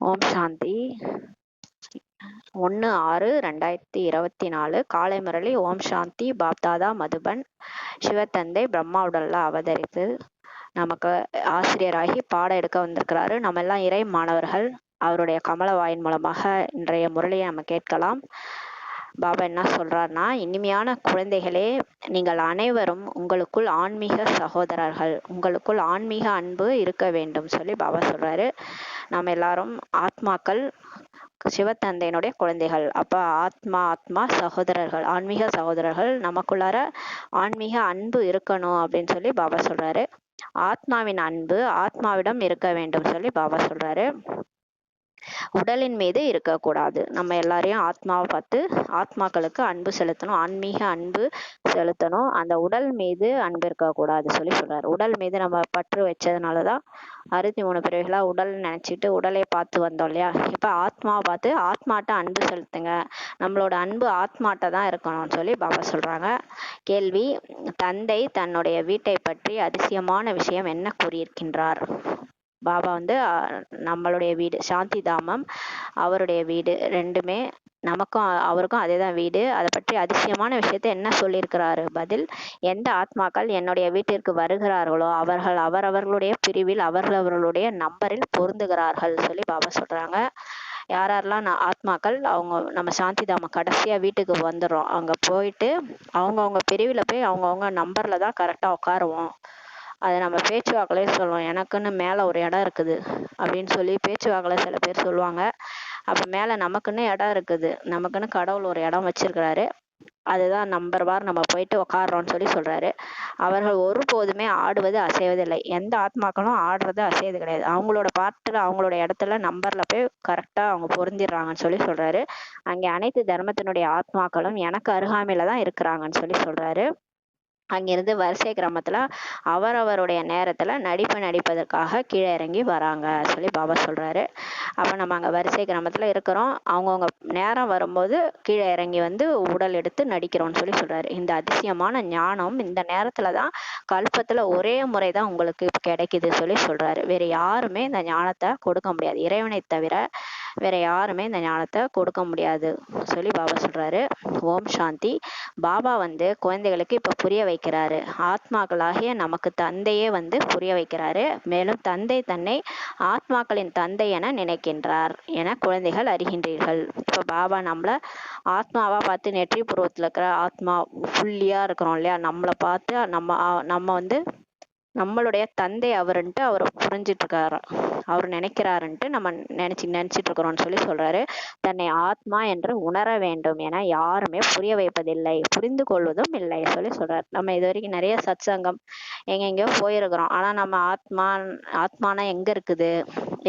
ஓம் சாந்தி. 1/6/2024 காலை முரளி. ஓம் சாந்தி. பாப்தாதா மதுபன். சிவத்தந்தை பிரம்மா உடல்ல அவதரித்து நமக்கு ஆசிரியராகி பாடம் எடுக்க வந்திருக்கிறாரு. நம்ம எல்லாம் இறை மாணவர்கள். அவருடைய கமல வாயின் மூலமாக இன்றைய முரளியை நம்ம கேட்கலாம். பாபா என்ன சொல்றாருன்னா, இனிமையான குழந்தைகளே, நீங்கள் அனைவரும் உங்களுக்குள் ஆன்மீக சகோதரர்கள், உங்களுக்குள் ஆன்மீக அன்பு இருக்க வேண்டும் சொல்லி பாபா சொல்றாரு. நம்ம எல்லாரும் ஆத்மாக்கள், சிவத்தந்தையினுடைய குழந்தைகள். அப்ப ஆத்மா சகோதரர்கள், ஆன்மீக சகோதரர்கள். நமக்குள்ளார ஆன்மீக அன்பு இருக்கணும் அப்படின்னு சொல்லி பாபா சொல்றாரு. ஆத்மாவின் அன்பு ஆத்மாவிடம் இருக்க வேண்டும் சொல்லி பாபா சொல்றாரு. உடலின் மீது இருக்கக்கூடாது. நம்ம எல்லாரையும் ஆத்மாவை பார்த்து ஆத்மாக்களுக்கு அன்பு செலுத்தணும், ஆன்மீக அன்பு செலுத்தணும். அந்த உடல் மீது அன்பு இருக்கக்கூடாது சொல்லி சொல்றாரு. உடல் மீது நம்ம பற்று வச்சதுனாலதான் 63 பிறவிகளா உடல் நினைச்சிட்டு உடலை பார்த்து வந்தோம் இல்லையா. இப்ப ஆத்மாவை பார்த்து ஆத்மாட்ட அன்பு செலுத்துங்க. நம்மளோட அன்பு ஆத்மாட்ட தான் இருக்கணும்னு சொல்லி பாபா சொல்றாங்க. கேள்வி: தந்தை தன்னுடைய வீட்டை பற்றி அதிசயமான விஷயம் என்ன கூறியிருக்கின்றார்? பாபா வந்து நம்மளுடைய வீடு சாந்தி தாமம், அவருடைய வீடு, ரெண்டுமே நமக்கும் அவருக்கும் அதேதான் வீடு. அதை பற்றி அதிசயமான விஷயத்த என்ன சொல்லியிருக்கிறாரு? பதில்: எந்த ஆத்மாக்கள் என்னுடைய வீட்டிற்கு வருகிறார்களோ அவர்கள் அவரவர்களுடைய பிரிவில் அவர்களுடைய நம்பரில் பொருந்துகிறார்கள் சொல்லி பாபா சொல்றாங்க. யாரெல்லாம் ஆத்மாக்கள் அவங்க நம்ம சாந்தி தாம கடைசியா வீட்டுக்கு வந்துடுறோம், அங்க போயிட்டு அவங்கவுங்க பிரிவில் போய் அவங்கவுங்க நம்பர்ல தான் கரெக்டா உட்காருவோம். அதை நம்ம பேச்சுவாக்கிலே சொல்லுவோம், எனக்குன்னு மேலே ஒரு இடம் இருக்குது அப்படின்னு சொல்லி பேச்சுவாக்கில் சில பேர் சொல்லுவாங்க. அப்போ மேலே நமக்குன்னு இடம் இருக்குது, நமக்குன்னு கடவுள் ஒரு இடம் வச்சிருக்கிறாரு, அதுதான் நம்பர் வார் நம்ம போயிட்டு உக்காடுறோம்னு சொல்லி சொல்றாரு. அவர்கள் ஒருபோதுமே ஆடுவது அசைவதில்லை. எந்த ஆத்மாக்களும் ஆடுறது அசைவது கிடையாது. அவங்களோட பாட்டுல அவங்களோட இடத்துல நம்பர்ல போய் கரெக்டா அவங்க பொருந்திடுறாங்கன்னு சொல்லி சொல்றாரு. அங்கே அனைத்து தர்மத்தினுடைய ஆத்மாக்களும் எனக்கு அருகாமையில தான் இருக்கிறாங்கன்னு சொல்லி சொல்றாரு. அங்கிருந்து வரிசை கிராமத்துல அவரவருடைய நேரத்துல நடிப்பதற்காக கீழே இறங்கி வராங்க சொல்லி பாபா சொல்றாரு. அப்ப நம்ம அங்க வரிசை கிராமத்துல இருக்கிறோம், அவங்கவுங்க நேரம் வரும்போது கீழே இறங்கி வந்து உடல் எடுத்து நடிக்கிறோம்னு சொல்லி சொல்றாரு. இந்த அதிசயமான ஞானம் இந்த நேரத்துலதான் கல்பத்துல ஒரே முறைதான் உங்களுக்கு கிடைக்குது சொல்லி சொல்றாரு. வேற யாருமே இந்த ஞானத்தை கொடுக்க முடியாது, இறைவனை தவிர வேற யாருமே இந்த ஞானத்தை கொடுக்க முடியாது சொல்லி பாபா சொல்றாரு. ஓம் சாந்தி. பாபா வந்து குழந்தைகளுக்கு இப்ப புரிய வைக்கிறாரு. ஆத்மாக்களாகிய நமக்கு தந்தையே வந்து புரிய வைக்கிறாரு. மேலும் தந்தை தன்னை ஆத்மாக்களின் தந்தை என நினைக்கின்றார் என குழந்தைகள் அறிகின்றீர்கள். இப்ப பாபா நம்மள ஆத்மாவா பார்த்து, நெற்றி புருவத்துல இருக்கிற ஆத்மா ஃபுல்லியா இருக்கிறோம் இல்லையா, நம்மளை பார்த்து நம்ம வந்து நம்மளுடைய தந்தை அவருன்ட்டு அவர் புரிஞ்சிட்டு இருக்காரு, அவர் நினைக்கிறாருன்ட்டு நம்ம நினைச்சிட்டு இருக்கிறோம்னு சொல்லி சொல்றாரு. தன்னை ஆத்மா என்று உணர வேண்டும் என யாருமே புரிய வைப்பதில்லை, புரிந்து கொள்வதும் இல்லை சொல்லி சொல்றாரு. நம்ம இது வரைக்கும் நிறைய சத்சங்கம் எங்கெங்கயோ போயிருக்கிறோம், ஆனா நம்ம ஆத்மானா எங்க இருக்குது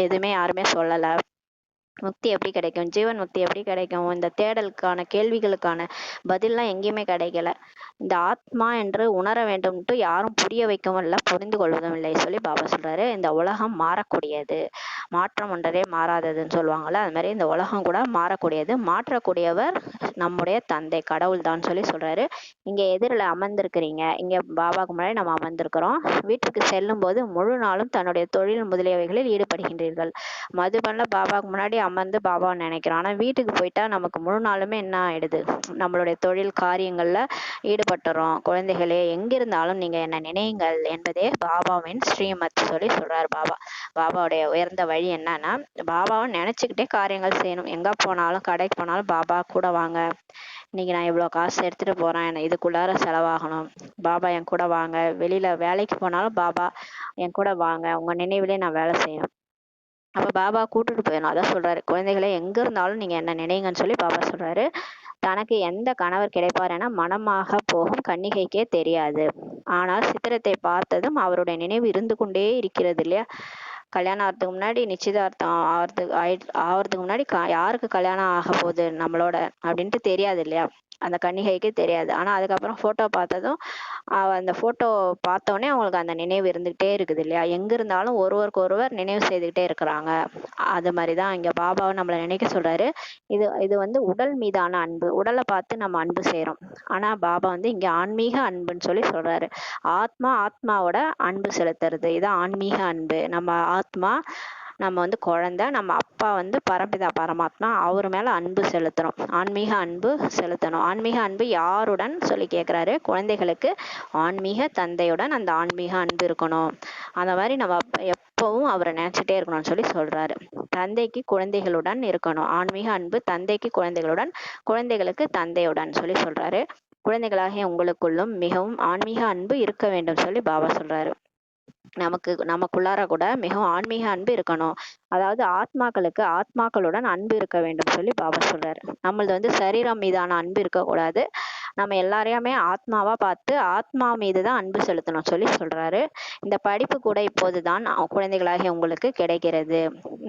எதுவுமே யாருமே சொல்லல. முக்தி எப்படி கிடைக்கும், ஜீவன் முக்தி எப்படி கிடைக்கும், இந்த தேடலுக்கான கேள்விகளுக்கான பதில்லாம் எங்கேயுமே கிடைக்கல. இந்த ஆத்மா என்று உணர வேண்டும்ட்டு யாரும் புரிய வைக்கவும் இல்லை, புரிந்து கொள்வதும் இல்லை சொல்லி பாபா சொல்றாரு. இந்த உலகம் மாறக்கூடியது, மாற்றம் ஒன்றரே மாறாததுன்னு சொல்லுவாங்கல்ல, அது மாதிரி இந்த உலகம் கூட மாறக்கூடியது. மாற்றக்கூடியவர் நம்முடைய தந்தை கடவுள் தான் சொல்லி சொல்றாரு. இங்க எதிரில் அமர்ந்திருக்கிறீங்க, இங்க பாபாவுக்கு முன்னாடி நம்ம அமர்ந்திருக்கிறோம். வீட்டுக்கு செல்லும் போது முழு நாளும் தன்னுடைய தொழில் முதலியவைகளில் ஈடுபடுகின்றீர்கள். மதுபன்ல பாபாவுக்கு முன்னாடி அமர்ந்து பாபாவை நினைக்கிறோம், ஆனா வீட்டுக்கு போயிட்டா நமக்கு முழு நாளுமே என்ன ஆயிடுது, நம்மளுடைய தொழில் காரியங்கள்ல ஈடுபட்டுறோம். குழந்தைகளே, எங்கிருந்தாலும் நீங்க என்ன நினையுங்கள் என்பதே பாபாவின் ஸ்ரீமத் சொல்லி சொல்றாரு பாபா. பாபாவுடைய உயர்ந்த வழி என்னன்னா, பாபாவை நினைச்சுக்கிட்டே காரியங்கள் செய்யணும். எங்க போனாலும், கடைக்கு போனாலும் பாபா கூட வாங்க, இன்னைக்கு நான் இவ்வளவு காசு எடுத்துட்டு போறேன், இதுக்குள்ளார செலவாகணும், பாபா என் கூட வாங்க. வெளியில வேலைக்கு போனாலும் பாபா என் கூட வாங்க, உங்க நினைவிலே நான் வேலை செய்யணும். அப்ப பாபா கூட்டிட்டு போயிடணும். அதான் சொல்றாரு, குழந்தைகளை எங்க இருந்தாலும் நீங்க என்ன நினைங்கன்னு சொல்லி பாபா சொல்றாரு. தனக்கு எந்த கணவர் கிடைப்பார் என மனமாக போகும் கன்னிகைக்கே தெரியாது, ஆனால் சித்திரத்தை பார்த்ததும் அவருடைய நினைவு இருந்து கொண்டே இருக்கிறது இல்லையா. கல்யாணம் ஆகிறதுக்கு முன்னாடி, நிச்சயதார்த்தம் ஆகிறதுக்கு முன்னாடி யாருக்கு கல்யாணம் ஆக போகுது நம்மளோட அப்படின்ட்டு தெரியாது இல்லையா, அந்த கன்னிகைக்கு தெரியாது. ஆனா அதுக்கப்புறம் போட்டோ பார்த்ததும் அந்த போட்டோ பார்த்தோடனே அவங்களுக்கு அந்த நினைவு இருந்துகிட்டே இருக்குது இல்லையா. எங்க இருந்தாலும் ஒருவருக்கு ஒருவர் நினைவு செய்துகிட்டே இருக்கிறாங்க. அது மாதிரிதான் இங்க பாபாவை நம்மளை நினைக்க சொல்றாரு. இது வந்து உடல் மீதான அன்பு, உடலை பார்த்து நம்ம அன்பு செய்யறோம். ஆனா பாபா வந்து இங்க ஆன்மீக அன்புன்னு சொல்லி சொல்றாரு. ஆத்மாவோட அன்பு செலுத்துறது, இது ஆன்மீக அன்பு. நம்ம ஆத்மா நம்ம வந்து குழந்தை, நம்ம அப்பா வந்து பரம்பிதா பரமாத்மா, அவர் மேல அன்பு செலுத்தணும், ஆன்மீக அன்பு செலுத்தணும். ஆன்மீக அன்பு யாருடன் சொல்லி கேட்குறாரு, குழந்தைகளுக்கு ஆன்மீக தந்தையுடன் அந்த ஆன்மீக அன்பு இருக்கணும். அந்த மாதிரி நம்ம எப்பவும் அவரை நினைச்சிட்டே இருக்கணும்னு சொல்லி சொல்றாரு. தந்தைக்கு குழந்தைகளுடன் இருக்கணும், ஆன்மீக அன்பு தந்தைக்கு குழந்தைகளுடன், குழந்தைகளுக்கு தந்தையுடன் சொல்லி சொல்றாரு. குழந்தைகளாகிய உங்களுக்குள்ளும் மிகவும் ஆன்மீக அன்பு இருக்க வேண்டும் சொல்லி பாபா சொல்றாரு. நமக்குள்ளார கூட மிகவும் ஆன்மீக அன்பு இருக்கணும். அதாவது ஆத்மாக்களுக்கு ஆத்மாக்களுடன் அன்பு இருக்க வேண்டும் சொல்லி பாபா சொல்றாரு. நம்மளது வந்து சரீரம் மீதான அன்பு இருக்கக்கூடாது. நம்ம எல்லாரையுமே ஆத்மாவா பார்த்து ஆத்மா மீதுதான் அன்பு செலுத்தணும் சொல்லி சொல்றாரு. இந்த படிப்பு கூட இப்போதுதான் குழந்தைகளாகிய உங்களுக்கு கிடைக்கிறது.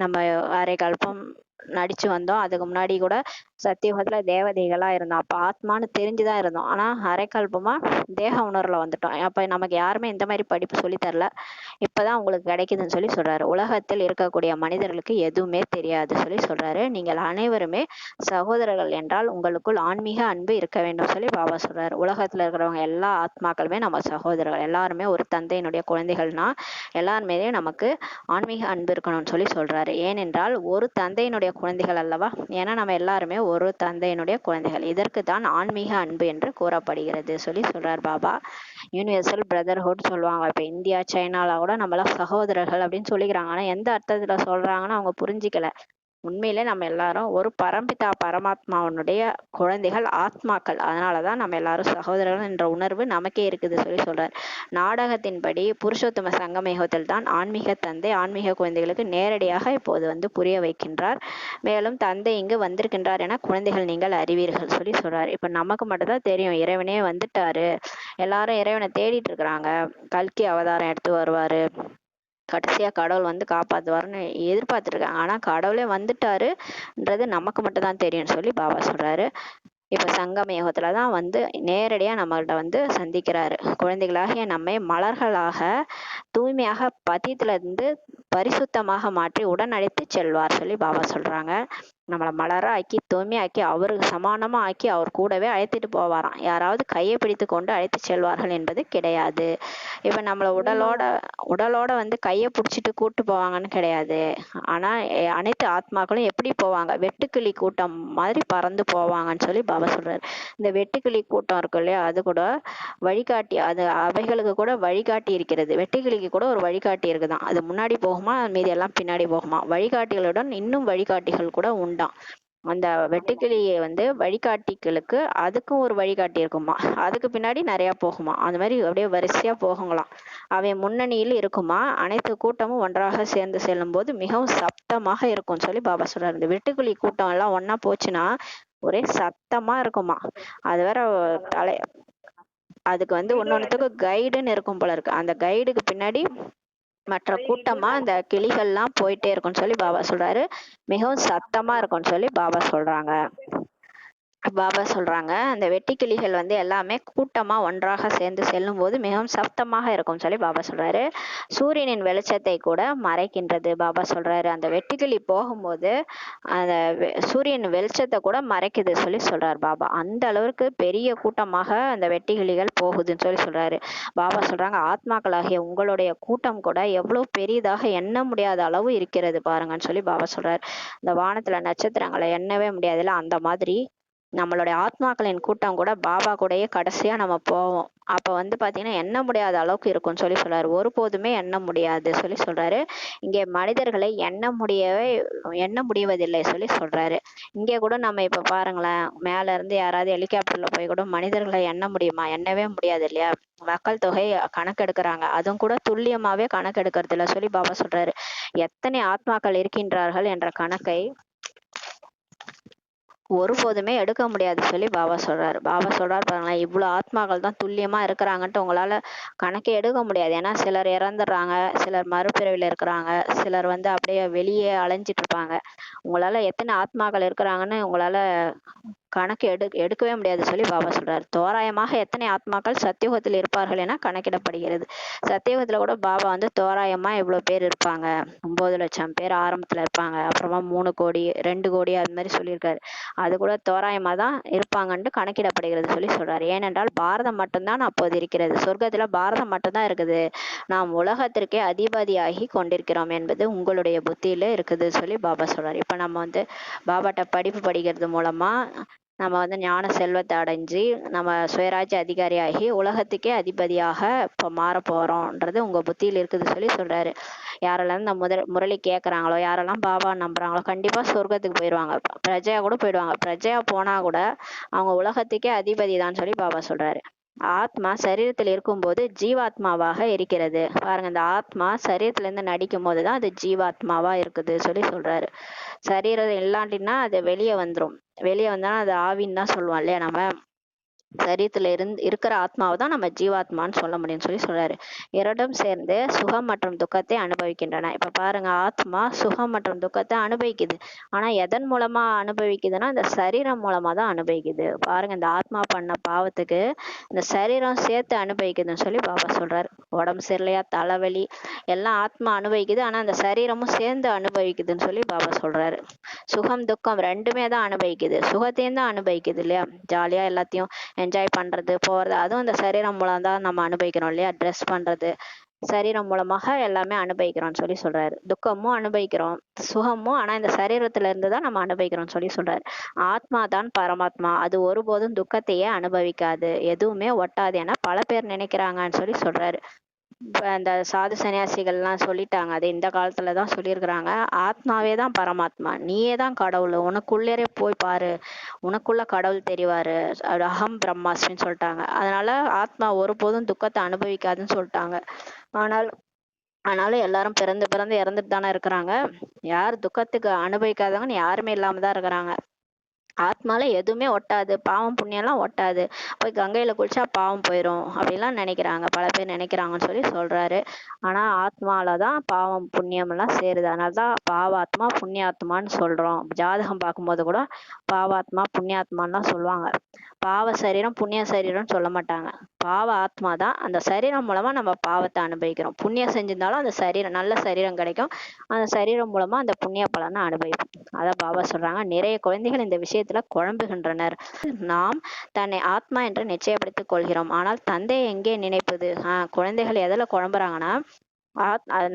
நம்ம அரை கல்பம் நடிச்சு வந்தோம். அதுக்கு முன்னாடி கூட சத்தியுகத்துல தேவதைகளா இருந்தோம். அப்ப ஆத்மான்னு தெரிஞ்சுதான் இருந்தோம். ஆனா அரைக்கல்பமா தேக உணர்வுல வந்துட்டோம். அப்ப நமக்கு யாருமே இந்த மாதிரி படிப்பு சொல்லி தரல. இப்பதான் உங்களுக்கு கிடைக்குதுன்னு சொல்லி சொல்றாரு. உலகத்தில் இருக்கக்கூடிய மனிதர்களுக்கு எதுவுமே தெரியாது சொல்லி சொல்றாரு. நீங்கள் அனைவருமே சகோதரர்கள் என்றால் உங்களுக்குள் ஆன்மீக அன்பு இருக்க வேண்டும் சொல்லி பாபா சொல்றாரு. உலகத்துல இருக்கிறவங்க எல்லா ஆத்மாக்களுமே நம்ம சகோதரர்கள், எல்லாருமே ஒரு தந்தையினுடைய குழந்தைகள்னா எல்லாருமே நமக்கு ஆன்மீக அன்பு இருக்கணும்னு சொல்லி சொல்றாரு. ஏனென்றால் ஒரு தந்தையினுடைய குழந்தைகள் அல்லவா. ஏன்னா நம்ம எல்லாருமே ஒரு தந்தையினுடைய குழந்தைகள். இதற்கு தான் ஆன்மீக அன்பு என்று கூறப்படுகிறது சொல்லி சொல்றார் பாபா. யூனிவர்சல் பிரதர்ஹுட் சொல்லுவாங்க. இப்ப இந்தியா சைனால கூட நம்மள சகோதரர்கள் அப்படின்னு சொல்லிக்கிறாங்க. ஆனா எந்த அர்த்தத்துல சொல்றாங்கன்னு அவங்க புரிஞ்சிக்கல. உண்மையிலே நம்ம எல்லாரும் ஒரு பரம்பிதா பரமாத்மாவனுடைய குழந்தைகள், ஆத்மாக்கள். அதனாலதான் நம்ம எல்லாரும் சகோதரர்கள் என்ற உணர்வு நமக்கே இருக்குது சொல்லி சொல்றாரு. நாடகத்தின்படி புருஷோத்தம சங்கமயுகத்தில் தான் ஆன்மீக தந்தை ஆன்மீக குழந்தைகளுக்கு நேரடியாக இப்போது வந்து புரிய வைக்கின்றார். மேலும் தந்தை இங்கு வந்திருக்கின்றார் என குழந்தைகள் நீங்கள் அறிவீர்கள் சொல்லி சொல்றாரு. இப்ப நமக்கு மட்டும்தான் தெரியும் இறைவனே வந்துட்டாரு, எல்லாரும் இறைவனை தேடிட்டு இருக்கிறாங்க, கல்கி அவதாரம் எடுத்து வருவாரு, கடைசியா கடவுள் வந்து காப்பாத்துவாருன்னு எதிர்பார்த்துருக்காங்க. ஆனா கடவுளே வந்துட்டாருன்றது நமக்கு மட்டும் தான் தெரியும்னு சொல்லி பாபா சொல்றாரு. இப்ப சங்கம யுகத்துலதான் வந்து நேரடியா நம்மள்ட்ட வந்து சந்திக்கிறாரு. குழந்தைகளாகிய நம்மை மலர்களாக தூய்மையாக பதித்துல இருந்து பரிசுத்தமாக மாற்றி உடன் அழைத்து செல்வார் சொல்லி பாபா சொல்றாங்க. நம்மளை மலரா ஆக்கி தூய்மையாக்கி அவருக்கு சமானமா ஆக்கி அவர் கூடவே அழைத்துட்டு போவாராம். யாராவது கையை பிடித்து கொண்டு அழைத்து செல்வார்கள் என்பது கிடையாது. இப்ப நம்மள உடலோட வந்து கையை பிடிச்சிட்டு கூட்டு போவாங்கன்னு கிடையாது. ஆனா அனைத்து ஆத்மாக்களும் எப்படி போவாங்க, வெட்டுக்கிளி கூட்டம் மாதிரி பறந்து போவாங்கன்னு சொல்லி பாபா சொல்றாரு. இந்த வெட்டுக்கிளி கூட்டம் இருக்கு இல்லையா, அது கூட வழிகாட்டி, அது அவைகளுக்கு கூட வழிகாட்டி இருக்கிறது. வெட்டுக்கிளிக்கு கூட ஒரு வழிகாட்டி இருக்குதான். அது முன்னாடி போகுமா, மீதி எல்லாம் பின்னாடி போகுமா. வழிகாட்டிகளுடன் இன்னும் வழிகாட்டிகள் கூட உண்டாம். அந்த வெட்டுக்கிளியை வந்து வழிகாட்டிகளுக்கு அதுக்கும் ஒரு வழிகாட்டி இருக்குமா, அதுக்கு பின்னாடி நிறைய போகுமா. அந்த மாதிரி அப்படியே வரிசையா போகுங்களாம். அவை முன்னணியில் இருக்குமா. அனைத்து கூட்டமும் ஒன்றாக சேர்ந்து செல்லும் போது மிகவும் சப்தமாக இருக்கும்னு சொல்லி பாபா சொல்றாரு. இந்த வெட்டுக்கிளி கூட்டம் எல்லாம் ஒன்னா போச்சுன்னா ஒரே சத்தமா இருக்குமா. அது வேற தலை, அதுக்கு வந்து ஒன்னொன்னுத்துக்கு கைடுன்னு இருக்கும் போல இருக்கு. அந்த கைடுக்கு பின்னாடி மற்ற கூட்டமா அந்த கிளிகள்லாம் போயிட்டே இருக்கும்னு சொல்லி பாபா சொல்றாரு. மிகவும் சத்தமா இருக்கும்னு சொல்லி பாபா சொல்றாங்க. அந்த வெட்டுக்கிளிகள் வந்து எல்லாமே கூட்டமா ஒன்றாக சேர்ந்து செல்லும் போது மிகவும் சப்தமாக இருக்கும் சொல்லி பாபா சொல்றாரு. சூரியனின் வெளிச்சத்தை கூட மறைக்கின்றது பாபா சொல்றாரு. அந்த வெட்டுக்கிளி போகும்போது அந்த சூரியன் வெளிச்சத்தை கூட மறைக்குது சொல்லி சொல்றாரு பாபா. அந்த அளவுக்கு பெரிய கூட்டமாக அந்த வெட்டுக்கிளிகள் போகுதுன்னு சொல்லி சொல்றாரு. பாபா சொல்றாங்க, ஆத்மாக்களாகிய உங்களுடைய கூட்டம் கூட எவ்வளவு பெரிதாக எண்ண முடியாத அளவு இருக்கிறது பாருங்கன்னு சொல்லி பாபா சொல்றாரு. இந்த வானத்துல நட்சத்திரங்களை எண்ணவே முடியாதுல்ல, அந்த மாதிரி நம்மளுடைய ஆத்மாக்களின் கூட்டம் கூட பாபா கூடயே கடைசியா நம்ம போவோம். அப்ப வந்து பாத்தீங்கன்னா எண்ண முடியாத அளவுக்கு இருக்கும்னு சொல்லி சொல்றாரு. ஒருபோதுமே எண்ண முடியாது சொல்லி சொல்றாரு. இங்கே மனிதர்களை எண்ண முடிவதில்லை சொல்லி சொல்றாரு. இங்கே கூட நம்ம இப்ப பாருங்களேன், மேல இருந்து யாராவது ஹெலிகாப்டர்ல போய் கூட மனிதர்களை எண்ண முடியுமா, எண்ணவே முடியாது இல்லையா. மக்கள் தொகை கணக்கெடுக்கிறாங்க, அதுவும் கூட துல்லியமாவே கணக்கெடுக்கிறது இல்ல சொல்லி பாபா சொல்றாரு. எத்தனை ஆத்மாக்கள் இருக்கின்றார்கள் என்ற கணக்கை ஒருபோதுமே எடுக்க முடியாது சொல்லி பாபா சொல்றாரு. பாபா சொல்றாரு பாருங்களேன், இவ்வளவு ஆத்மாக்கள் தான் துல்லியமா இருக்கிறாங்கன்ட்டு உங்களால கணக்கே எடுக்க முடியாது. ஏன்னா சிலர் இறந்துடுறாங்க, சிலர் மறுபிறவில இருக்கிறாங்க, சிலர் வந்து அப்படியே வெளியே அலைஞ்சிட்டு இருப்பாங்க. உங்களால எத்தனை ஆத்மாக்கள் இருக்கிறாங்கன்னு உங்களால கணக்கு எடுக்கவே முடியாது சொல்லி பாபா சொல்றாரு. தோராயமாக எத்தனை ஆத்மாக்கள் சத்தியுகத்தில் இருப்பார்கள் என கணக்கிடப்படுகிறது. சத்தியுகத்துல கூட பாபா வந்து தோராயமா எவ்வளவு பேர் இருப்பாங்க, 9 லட்சம் பேர் ஆரம்பத்துல இருப்பாங்க, அப்புறமா 3 கோடி 2 கோடி அது மாதிரி சொல்லியிருக்காரு. அது கூட தோராயமா தான் இருப்பாங்கன்ட்டு கணக்கிடப்படுகிறது சொல்லி சொல்றாரு. ஏனென்றால் பாரதம் மட்டும்தான் அப்போது இருக்கிறது. சொர்க்கத்துல பாரதம் மட்டும்தான் இருக்குது. நாம் உலகத்திற்கே அதிபதியாகி கொண்டிருக்கிறோம் என்பது உங்களுடைய புத்தியில இருக்குது சொல்லி பாபா சொல்றாரு. இப்ப நம்ம வந்து பாபாட்ட படிப்பு படிக்கிறது மூலமா நம்ம வந்து ஞான செல்வத்தை அடைஞ்சு நம்ம சுயராஜ்ய அதிகாரியாகி உலகத்துக்கே அதிபதியாக இப்போ மாற போறோம்ன்றது உங்க புத்தியில் இருக்குது சொல்லி சொல்றாரு. யாரெல்லாம் இந்த முரளி கேட்கறாங்களோ, யாரெல்லாம் பாபா நம்புறாங்களோ கண்டிப்பா சொர்க்கத்துக்கு போயிடுவாங்க. பிரஜையா கூட போயிடுவாங்க. பிரஜையா போனா கூட அவங்க உலகத்துக்கே அதிபதி தான் சொல்லி பாபா சொல்றாரு. ஆத்மா சரீரத்தில் இருக்கும்போது ஜீவாத்மாவாக இருக்கிறது. பாருங்க, இந்த ஆத்மா சரீரத்துல இருந்து நடிக்கும் போதுதான் அது ஜீவாத்மாவா இருக்குது சொல்லி சொல்றாரு. சரீரம் இல்லாட்டினா அது வெளியே வந்துரும். வெளியே வந்தா அது ஆவின்னு தான் சொல்லுவோம் இல்லையா நம்ம. சரீரத்துல இருக்கிற ஆத்மாவை தான் நம்ம ஜீவாத்மான்னு சொல்ல முடியும்னு சொல்லி சொல்றாரு. இரண்டும் சேர்ந்து சுகம் மற்றும் துக்கத்தை அனுபவிக்கின்றன. இப்ப பாருங்க, ஆத்மா சுகம் மற்றும் துக்கத்தை அனுபவிக்குது. ஆனா எதன் மூலமா அனுபவிக்குதுன்னா இந்த சரீரம் மூலமா தான் அனுபவிக்குது. பாருங்க, இந்த ஆத்மா பண்ண பாவத்துக்கு இந்த சரீரம் சேர்த்து அனுபவிக்குதுன்னு சொல்லி பாபா சொல்றாரு. உடம்பு சரியில்லையா, தலைவலி எல்லாம் ஆத்மா அனுபவிக்குது. ஆனா அந்த சரீரமும் சேர்ந்து அனுபவிக்குதுன்னு சொல்லி பாபா சொல்றாரு. சுகம் துக்கம் ரெண்டுமே தான் அனுபவிக்குது. சுகத்தையும் தான் அனுபவிக்குது இல்லையா, ஜாலியா எல்லாத்தையும் என்ஜாய் பண்றது போறது, அதுவும் இந்த சரீரம் மூலம் தான் நம்ம அனுபவிக்கிறோம் இல்லையா. ட்ரெஸ் பண்றது சரீரம் மூலமாக எல்லாமே அனுபவிக்கிறோம்னு சொல்லி சொல்றாரு. துக்கமும் அனுபவிக்கிறோம், சுகமும், ஆனா இந்த சரீரத்துல இருந்து தான் நம்ம அனுபவிக்கிறோம்னு சொல்லி சொல்றாரு. ஆத்மா தான் பரமாத்மா, அது ஒருபோதும் துக்கத்தையே அனுபவிக்காது, எதுவுமே ஒட்டாது என பல பேர் நினைக்கிறாங்கன்னு சொல்லி சொல்றாரு. இப்ப அந்த சாது சன்னியாசிகள்லாம் சொல்லிட்டாங்க, அது இந்த காலத்துலதான் சொல்லியிருக்கிறாங்க. ஆத்மாவே தான் பரமாத்மா, நீயே தான் கடவுள், உனக்குள்ளே போய் பாரு, உனக்குள்ள கடவுள் தெரிவாரு, அது அகம் பிரம்மாஸ்மின்னு சொல்லிட்டாங்க. அதனால ஆத்மா ஒருபோதும் துக்கத்தை அனுபவிக்காதுன்னு சொல்லிட்டாங்க. ஆனால் ஆனாலும் எல்லாரும் பிறந்து பிறந்து இறந்துட்டு தானே இருக்கிறாங்க. யார் துக்கத்துக்கு அனுபவிக்காதவங்கன்னு யாருமே இல்லாம தான் இருக்கிறாங்க. ஆத்மால எதுவுமே ஒட்டாது, பாவம் புண்ணியம் எல்லாம் ஒட்டாது. போய் கங்கையில குளிச்சா பாவம் போயிடும் அப்படிலாம் நினைக்கிறாங்க, பல பேர் நினைக்கிறாங்கன்னு சொல்லி சொல்றாரு. ஆனா ஆத்மாலதான் பாவம் புண்ணியம் எல்லாம் சேருது. அதனாலதான் பாவாத்மா புண்ணியாத்மான்னு சொல்றோம். ஜாதகம் பார்க்கும்போது கூட பாவாத்மா புண்ணியாத்மான்னு தான் சொல்லுவாங்க. பாவ சரீரம் புண்ணிய சரீரம்னு சொல்ல மாட்டாங்க. பாவ ஆத்மா தான். அந்த சரீரம் மூலமா நம்ம பாவத்தை அனுபவிக்கிறோம். புண்ணியம் செஞ்சிருந்தாலும் அந்த சரீரம் நல்ல சரீரம் கிடைக்கும். அந்த சரீரம் மூலமா அந்த புண்ணிய பலனை அனுபவிப்போம். அதான் பாபா சொல்றாங்க, நிறைய குழந்தைகள் இந்த விஷயத்துல குழம்புகின்றனர். நாம் தன்னை ஆத்மா என்று நிச்சயப்படுத்திக் கொள்கிறோம், ஆனால் தந்தையை எங்கே நினைப்பது? குழந்தைகள் எதுல குழம்புறாங்கன்னா,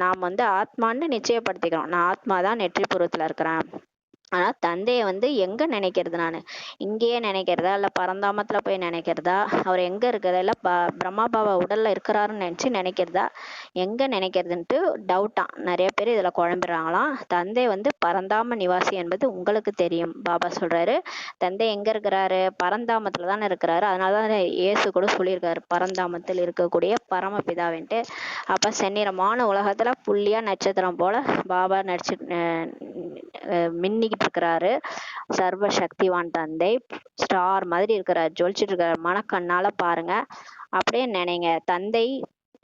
நாம் வந்து ஆத்மான்னு நிச்சயப்படுத்திக்கிறோம். நான் ஆத்மா தான் நெற்றி பூர்வத்துல இருக்கிறேன். ஆனா தந்தைய வந்து எங்க நினைக்கிறது? நானு இங்கேயே நினைக்கிறதா, இல்ல பரந்தாமத்துல போய் நினைக்கிறதா, அவர் எங்க இருக்கிறதா, இல்ல பிரம்மா பாபா உடல்ல இருக்கிறாருன்னு நினைக்கிறதா, எங்க நினைக்கிறதுன்ட்டு டவுட்டா நிறைய பேர் இதுல குழம்பிடுறாங்களாம். தந்தை வந்து பரந்தாம நிவாசி என்பது உங்களுக்கு தெரியும். பாபா சொல்றாரு, தந்தை எங்க இருக்கிறாரு? பரந்தாமத்துல தானே இருக்கிறாரு. அதனாலதான் இயேசு கூட சொல்லியிருக்காரு, பரந்தாமத்தில் இருக்கக்கூடிய பரமபிதாவின்ட்டு. அப்ப செந்நிறமான உலகத்துல புள்ளியா நட்சத்திரம் போல பாபா நடிச்சு மின்னிக்கிட்டு இருக்கிறாரு. சர்வ சக்திவான் தந்தை ஸ்டார் மாதிரி இருக்கிறார், ஜொலிச்சிட்டு இருக்கிறார். மனக்கண்ணால பாருங்க, அப்படியே நினைங்க. தந்தை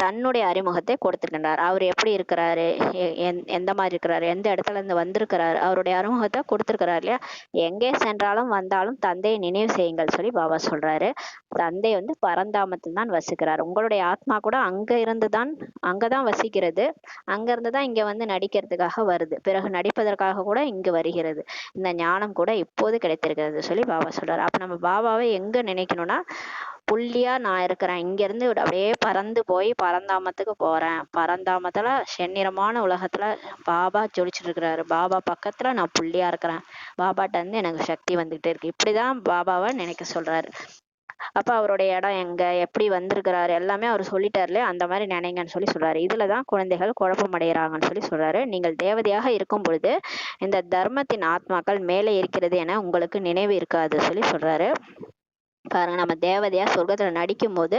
தன்னுடைய அறிமுகத்தை கொடுத்திருக்கின்றார். அவர் எப்படி இருக்கிறாரு, எந்த மாதிரி இருக்கிறாரு, எந்த இடத்துல இருந்து வந்திருக்கிறாரு, அவருடைய அறிமுகத்தை கொடுத்திருக்கிறார் இல்லையா. எங்கே சென்றாலும் வந்தாலும் தந்தையை நினைவு செய்யுங்கள் சொல்லி பாபா சொல்றாரு. தந்தை வந்து பரந்தாமத்தில் தான் வசிக்கிறார். உங்களுடைய ஆத்மா கூட அங்கதான் வசிக்கிறது. அங்க இருந்துதான் இங்க வந்து நடிக்கிறதுக்காக வருது, பிறகு நடிப்பதற்காக கூட இங்கு வருகிறது. இந்த ஞானம் கூட இப்போது கிடைத்திருக்கிறது சொல்லி பாபா சொல்றாரு. அப்ப நம்ம பாபாவை எங்க நினைக்கணும்னா, புள்ளியா நான் இருக்கிறேன், இங்க இருந்து அப்படியே பறந்து போய் பரந்தாமத்துக்கு போறேன். பரந்தாமத்துல செந்நிறமான உலகத்துல பாபா ஜொலிச்சுட்டு இருக்கிறாரு. பாபா பக்கத்துல நான் புள்ளியா இருக்கிறேன். பாபாட்ட இருந்து எனக்கு சக்தி வந்துகிட்டே இருக்கு. இப்படிதான் பாபாவை நினைக்க சொல்றாரு. அப்ப அவருடைய இடம் எங்க, எப்படி வந்திருக்கிறாரு எல்லாமே அவர் சொல்லிட்டாரு இல்லையா. அந்த மாதிரி நினைங்கன்னு சொல்லி சொல்றாரு. இதுலதான் குழந்தைகள் குழப்பம் அடைகிறாங்கன்னு சொல்லி சொல்றாரு. நீங்கள் தேவதையாக இருக்கும் பொழுது இந்த தர்மத்தின் ஆத்மாக்கள் மேலே இருக்கிறது என உங்களுக்கு நினைவு இருக்காது சொல்லி சொல்றாரு. பாருங்க, நம்ம தேவதையா சொர்க்கத்துல நடிக்கும் போது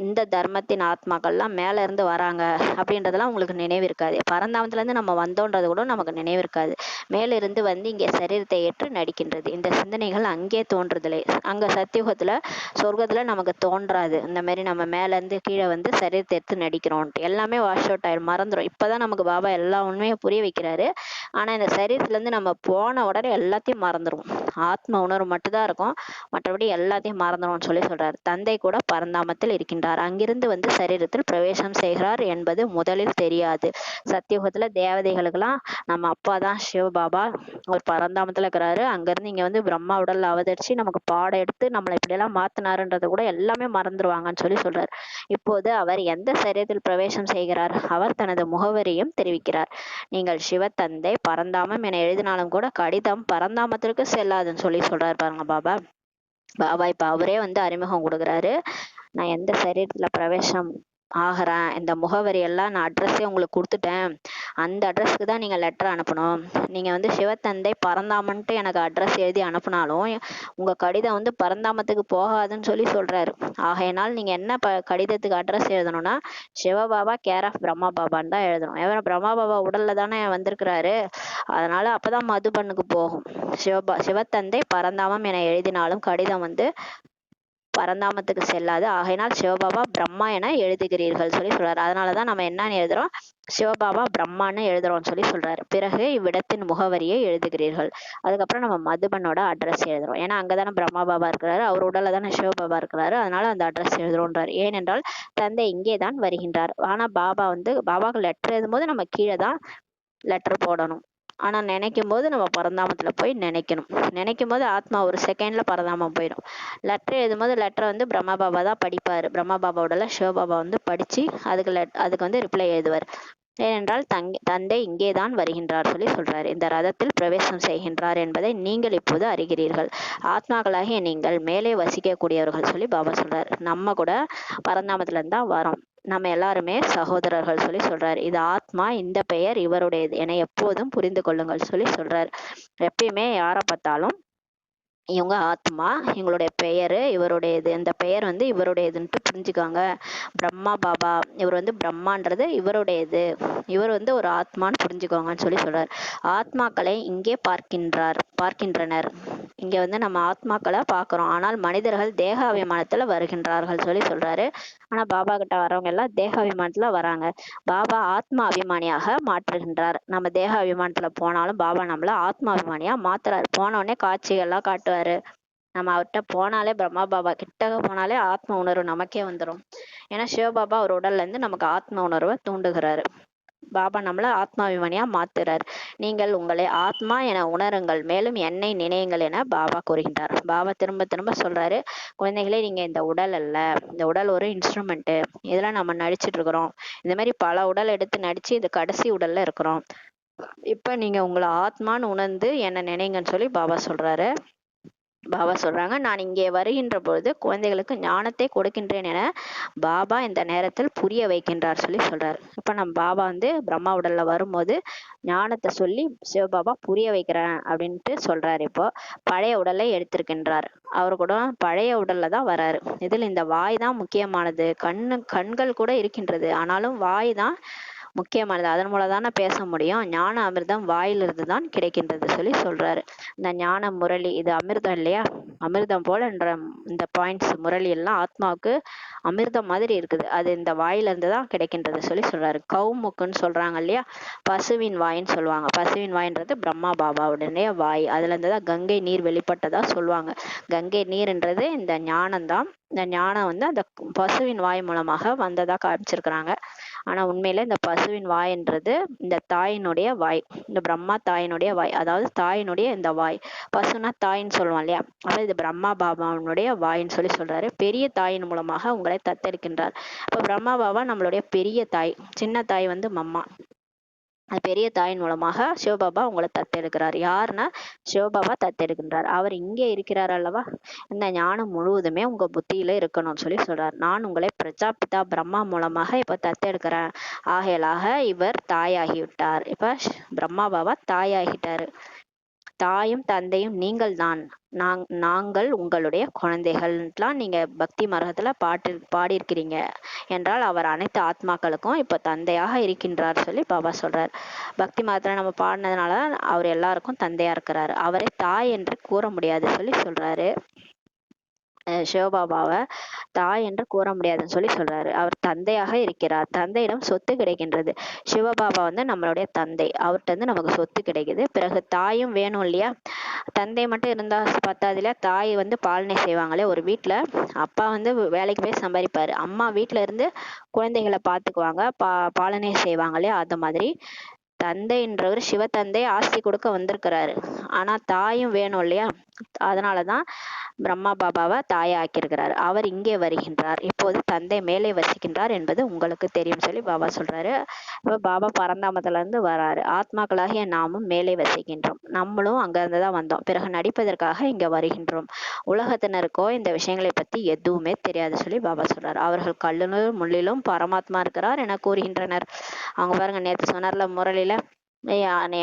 இந்த தர்மத்தின் ஆத்மாக்கள்லாம் மேல இருந்து வராங்க அப்படின்றதெல்லாம் உங்களுக்கு நினைவு இருக்காது. பரந்தாமத்துல இருந்து நம்ம வந்தோன்றது கூட நமக்கு நினைவு இருக்காது. மேல இருந்து வந்து இங்க சரீரத்தை ஏற்று நடிக்கின்றது. இந்த சிந்தனைகள் அங்கே தோன்றுதலே. அங்க சத்தியுகத்துல சொர்க்கத்துல நமக்கு தோன்றாது. இந்த மாதிரி நம்ம மேல இருந்து கீழே வந்து சரீரத்தை எடுத்து நடிக்கிறோம்ட்டு எல்லாமே வாஷ் அவுட் ஆயிடும், மறந்துடும். இப்பதான் நமக்கு பாபா எல்லா உண்மையும் புரிய வைக்கிறாரு. ஆனா இந்த சரீரத்துல இருந்து நம்ம போன உடனே எல்லாத்தையும் மறந்துடும். ஆத்ம உணர்வு மட்டும்தான் இருக்கும், மற்றபடி எல்லாத்தையும் மறந்துடும் சொல்லி சொல்றாரு. தந்தை கூட பரந்தாமத்தில் இருக்கின்றார், அங்கிருந்து வந்து சரீரத்தில் பிரவேசம் செய்கிறார் என்பது முதலில் தெரியாது. சத்தியுகத்துல தேவதைகளுக்கெல்லாம் நம்ம அப்பா தான் சிவபாபா, ஒரு பரந்தாமத்துல இருக்கிறாரு, அங்கிருந்து இங்க வந்து பிரம்மா உடல்ல அவதரிச்சு நமக்கு பாடம் எடுத்து நம்மளை இப்படியெல்லாம் மாத்தினாருன்றத கூட எல்லாமே மறந்துடுவாங்கன்னு சொல்லி சொல்றாரு. இப்போது அவர் எந்த சரீரத்தில் பிரவேசம் செய்கிறார்? அவர் தனது முகவரியும் தெரிவிக்கிறார். நீங்கள் சிவத்தந்தை பரந்தாமம் என எழுதினாலும் கூட கடிதம் பரந்தாமத்திற்கு செல்லாதுன்னு சொல்லி சொல்றாரு பாருங்க பாபா. பாபா இப்ப அவரே வந்து அறிமுகம் கொடுக்குறாரு. நான் எந்த சரீரத்துல பிரவேசம் ஆகிறேன், இந்த முகவரி எல்லாம் நான் அட்ரஸே உங்களுக்கு கொடுத்துட்டேன், அந்த அட்ரஸ்க்கு தான் நீங்க லெட்டர் அனுப்பணும். நீங்க வந்து சிவத்தந்தை பரந்தாமன்ட்டு எனக்கு அட்ரஸ் எழுதி அனுப்புனாலும் உங்க கடிதம் வந்து பரந்தாமத்துக்கு போகாதுன்னு சொல்லி சொல்றாரு. ஆகையினால் நீங்க என்ன கடிதத்துக்கு அட்ரஸ் எழுதணும்னா சிவபாபா கேர் ஆஃப் பிரம்மா பாபான்னு தான் எழுதணும். ஏன்னா பிரம்மா பாபா உடல்ல தானே வந்திருக்கிறாரு, அதனால அப்பதான் மதுபனுக்கு போகும். சிவத்தந்தை பரந்தாமம் என எழுதினாலும் கடிதம் வந்து பரந்தாமத்துக்கு செல்லாது, ஆகையினால் சிவபாபா பிரம்மா என எழுதுகிறீர்கள் சொல்லி சொல்றாரு. அதனாலதான் நம்ம என்னன்னு எழுதுறோம், சிவபாபா பிரம்மான்னு எழுதுறோம்னு சொல்லி சொல்றாரு. பிறகு இவ்விடத்தின் முகவரியை எழுதுகிறீர்கள். அதுக்கப்புறம் நம்ம மதுபனோட அட்ரஸ் எழுதுறோம். ஏன்னா அங்கதானே பிரம்மா பாபா இருக்கிறாரு, அவர் உடல்ல தானே சிவபாபா இருக்கிறாரு, அதனால அந்த அட்ரஸ் எழுதுறோன்றாரு. ஏனென்றால் தந்தை இங்கேதான் வருகின்றார். ஆனா பாபா வந்து பாபாவுக்கு லெட்டர் எழுதும் போது நம்ம கீழே தான் லெட்டர் போடணும். ஆனா நினைக்கும் போது நம்ம பரந்தாமத்துல போய் நினைக்கணும். நினைக்கும் போது ஆத்மா ஒரு செகண்ட்ல பரந்தாமம் போயிடும். லெட்டர் எழுதும் போது லெட்டரை வந்து பிரம்மா பாபா தான் படிப்பாரு. பிரம்மா பாபாவோட சிவபாபா வந்து படிச்சு அதுக்கு வந்து ரிப்ளை எழுதுவார். ஏனென்றால் தந்தை இங்கேதான் வருகின்றார் சொல்லி சொல்றாரு. இந்த ரதத்தில் பிரவேசம் செய்கின்றார் என்பதை நீங்கள் இப்போது அறிகிறீர்கள். ஆத்மாக்களாகிய நீங்கள் மேலே வசிக்கக்கூடியவர்கள் சொல்லி பாபா சொல்றாரு. நம்ம கூட பரந்தாமத்துல இருந்து தான் வரோம், நம்ம எல்லாருமே சகோதரர்கள் சொல்லி சொல்றாரு. இது ஆத்மா, இந்த பெயர் இவருடையது என எப்போதும் புரிந்து கொள்ளுங்கள் சொல்லி சொல்றாரு. எப்பயுமே யாரை பார்த்தாலும் இவங்க ஆத்மா, இவங்களுடைய பெயரு இவருடையது, இந்த பெயர் வந்து இவருடையதுன்ட்டு புரிஞ்சுக்காங்க. பிரம்மா பாபா இவர் வந்து பிரம்மான்றது இவருடையது, இவர் வந்து ஒரு ஆத்மான்னு புரிஞ்சுக்கோங்கன்னு சொல்லி சொல்றாரு. ஆத்மாக்களை இங்கே பார்க்கின்றனர். இங்க வந்து நம்ம ஆத்மாக்களை பார்க்கிறோம், ஆனால் மனிதர்கள் தேக அபிமானத்துல வருகின்றார்கள் சொல்லி சொல்றாரு. ஆனா பாபா கிட்ட வரவங்க எல்லாம் தேக அபிமானத்துல வராங்க. பாபா ஆத்மா அபிமானியாக மாற்றுகின்றார். நம்ம தேக அபிமானத்துல போனாலும் பாபா நம்மள ஆத்மா அபிமானியா மாத்துறாரு. போன உடனே காட்சிகள்லாம் காட்டுவாரு. நம்ம அவர்கிட்ட போனாலே, பிரம்மா பாபா கிட்டக போனாலே ஆத்ம உணர்வு நமக்கே வந்துடும். ஏன்னா சிவபாபா ஒரு உடல்ல இருந்து நமக்கு ஆத்ம உணர்வை தூண்டுகிறாரு. பாபா நம்மள ஆத்மாபிமானியா மாத்துறார். நீங்கள் உங்களை ஆத்மா என உணருங்கள், மேலும் என்னை நினையுங்கள் என பாபா கூறுகின்றார். பாபா திரும்ப திரும்ப சொல்றாரு, குழந்தைகளே நீங்க இந்த உடல் அல்ல, இந்த உடல் ஒரு இன்ஸ்ட்ருமெண்ட், இதெல்லாம் நம்ம நடிச்சிட்டு இருக்கிறோம். இந்த மாதிரி பல உடல் எடுத்து நடிச்சு இந்த கடைசி உடல்ல இருக்கிறோம். இப்ப நீங்க உங்களை ஆத்மான்னு உணர்ந்து என்ன நினைங்கன்னு சொல்லி பாபா சொல்றாரு. பாபா சொல்றாங்க, நான் இங்கே வருகின்ற பொழுது குழந்தைகளுக்கு ஞானத்தை கொடுக்கின்றேன் என பாபா இந்த நேரத்தில் புரிய வைக்கின்றார் சொல்லி சொல்றாரு. இப்ப நம்ம பாபா வந்து பிரம்மா உடல்ல வரும்போது ஞானத்தை சொல்லி சிவபாபா புரிய வைக்கிறேன் அப்படின்ட்டு சொல்றாரு. இப்போ பழைய உடலை எடுத்திருக்கின்றார். அவரு கூட பழைய உடல்ல தான் வராரு. இதில் இந்த வாய் தான் முக்கியமானது. கண்கள் கூட இருக்கின்றது, ஆனாலும் வாய் தான் முக்கியமானது. அதன் மூலம் தானே பேச முடியும். ஞான அமிர்தம் வாயிலிருந்து தான் கிடைக்கின்றது சொல்லி சொல்றாரு. இந்த ஞான முரளி இது அமிர்தம் இல்லையா, அமிர்தம் போல இந்த பாயிண்ட்ஸ் முரளி எல்லாம் ஆத்மாவுக்கு அமிர்தம் மாதிரி இருக்குது, அது இந்த வாயில இருந்து தான் கிடைக்கின்றது சொல்லி சொல்றாரு. கவுமுக்குன்னு சொல்றாங்க இல்லையா, பசுவின் வாயின்னு சொல்லுவாங்க. பசுவின் வாயின்றது பிரம்மா பாபாவுடனே வாய், அதுல இருந்து தான் கங்கை நீர் வெளிப்பட்டதா சொல்லுவாங்க. கங்கை நீர்ன்றது இந்த ஞானம் தான். இந்த ஞானம் வந்து அந்த பசுவின் வாய் மூலமாக வந்ததா காமிச்சிருக்கிறாங்க. ஆனா உண்மையில இந்த பசுவின் வாய்ன்றது இந்த தாயினுடைய வாய், இந்த பிரம்மா தாயினுடைய வாய், அதாவது தாயினுடைய இந்த வாய். பசுனா தாயின்னு சொல்லுவோம் இல்லையா, அதாவது இது பிரம்மா பாபாவினுடைய வாயின்னு சொல்லி சொல்றாரு. பெரிய தாயின் மூலமாக உங்களை தத்தெடுக்கின்றார். இப்ப பிரம்மா பாபா நம்மளுடைய பெரிய தாய், சின்ன தாய் வந்து மம்மா. பெரிய தாயின் மூலமாக சிவபாபா உங்களை தத்தெடுக்கிறார். யாருன்னா சிவபாபா தத்தெடுக்கின்றார். அவர் இங்கே இருக்கிறார் அல்லவா, இந்த ஞானம் முழுவதுமே உங்க புத்தியில இருக்கணும்னு சொல்லி சொல்றார். நான் உங்களை பிரஜாபிதா பிரம்மா மூலமாக இப்ப தத்தெடுக்கிறேன், ஆகையலாக இவர் தாயாகிவிட்டார். இப்ப பிரம்மா பாபா தாயாகிட்டாரு. தாயும் தந்தையும் நீங்கள் தான், நாங்கள் உங்களுடைய குழந்தைகள்லாம் நீங்க பக்தி மார்க்கத்துல பாடியிருக்கிறீங்க என்றால் அவர் அனைத்து ஆத்மாக்களுக்கும் இப்ப தந்தையாக இருக்கின்றார் சொல்லி பாபா சொல்றார். பக்தி மார்க்கத்துல நம்ம பாடினதுனால அவர் எல்லாருக்கும் தந்தையா இருக்கிறாரு. அவரை தாய் என்று கூற முடியாது சொல்லி சொல்றாரு. சிவபாபாவை தாய் என்று கூற முடியாதுன்னு சொல்லி சொல்றாரு. அவர் தந்தையாக இருக்கிறார். தந்தையிடம் சொத்து கிடைக்கின்றது. சிவபாபா வந்து நம்மளுடைய தந்தை. அவர்கிட்ட இருந்து நமக்கு சொத்து கிடைக்குது. பிறகு தாயும் வேணும் இல்லையா? தந்தை மட்டும் இருந்தா பத்தாது இல்லையா? தாய் வந்து பாலனை செய்வாங்களே ஒரு வீட்டுல. அப்பா வந்து வேலைக்கு போய் சம்பாதிப்பாரு. அம்மா வீட்டுல இருந்து குழந்தைகளை பாத்துக்குவாங்க, பாலனை செய்வாங்களே அது மாதிரி தந்தைன்றவர் சிவத்தந்தை ஆஸ்தி கொடுக்க வந்திருக்கிறாரு. ஆனா தாயும் வேணும் இல்லையா? அதனாலதான் பிரம்மா பாபாவை தாயை ஆக்கியிருக்கிறார். அவர் இங்கே வருகின்றார். இப்போது தந்தை மேலே வசிக்கின்றார் என்பது உங்களுக்கு தெரியும் சொல்லி பாபா சொல்றாரு. இப்ப பாபா பரந்தாமத்துல இருந்து வராரு. ஆத்மாக்களாகிய நாமும் மேலே வசிக்கின்றோம். நம்மளும் அங்க இருந்துதான் வந்தோம். பிறகு நடிப்பதற்காக இங்க வருகின்றோம். உலகத்தினருக்கோ இந்த விஷயங்களை பத்தி எதுவுமே தெரியாது சொல்லி பாபா சொல்றாரு. அவர்கள் கல்லிலும் முள்ளிலும் பரமாத்மா இருக்கிறார் என கூறுகின்றனர். அவங்க பாருங்க, நேத்து சொன்னார்ல முரளில,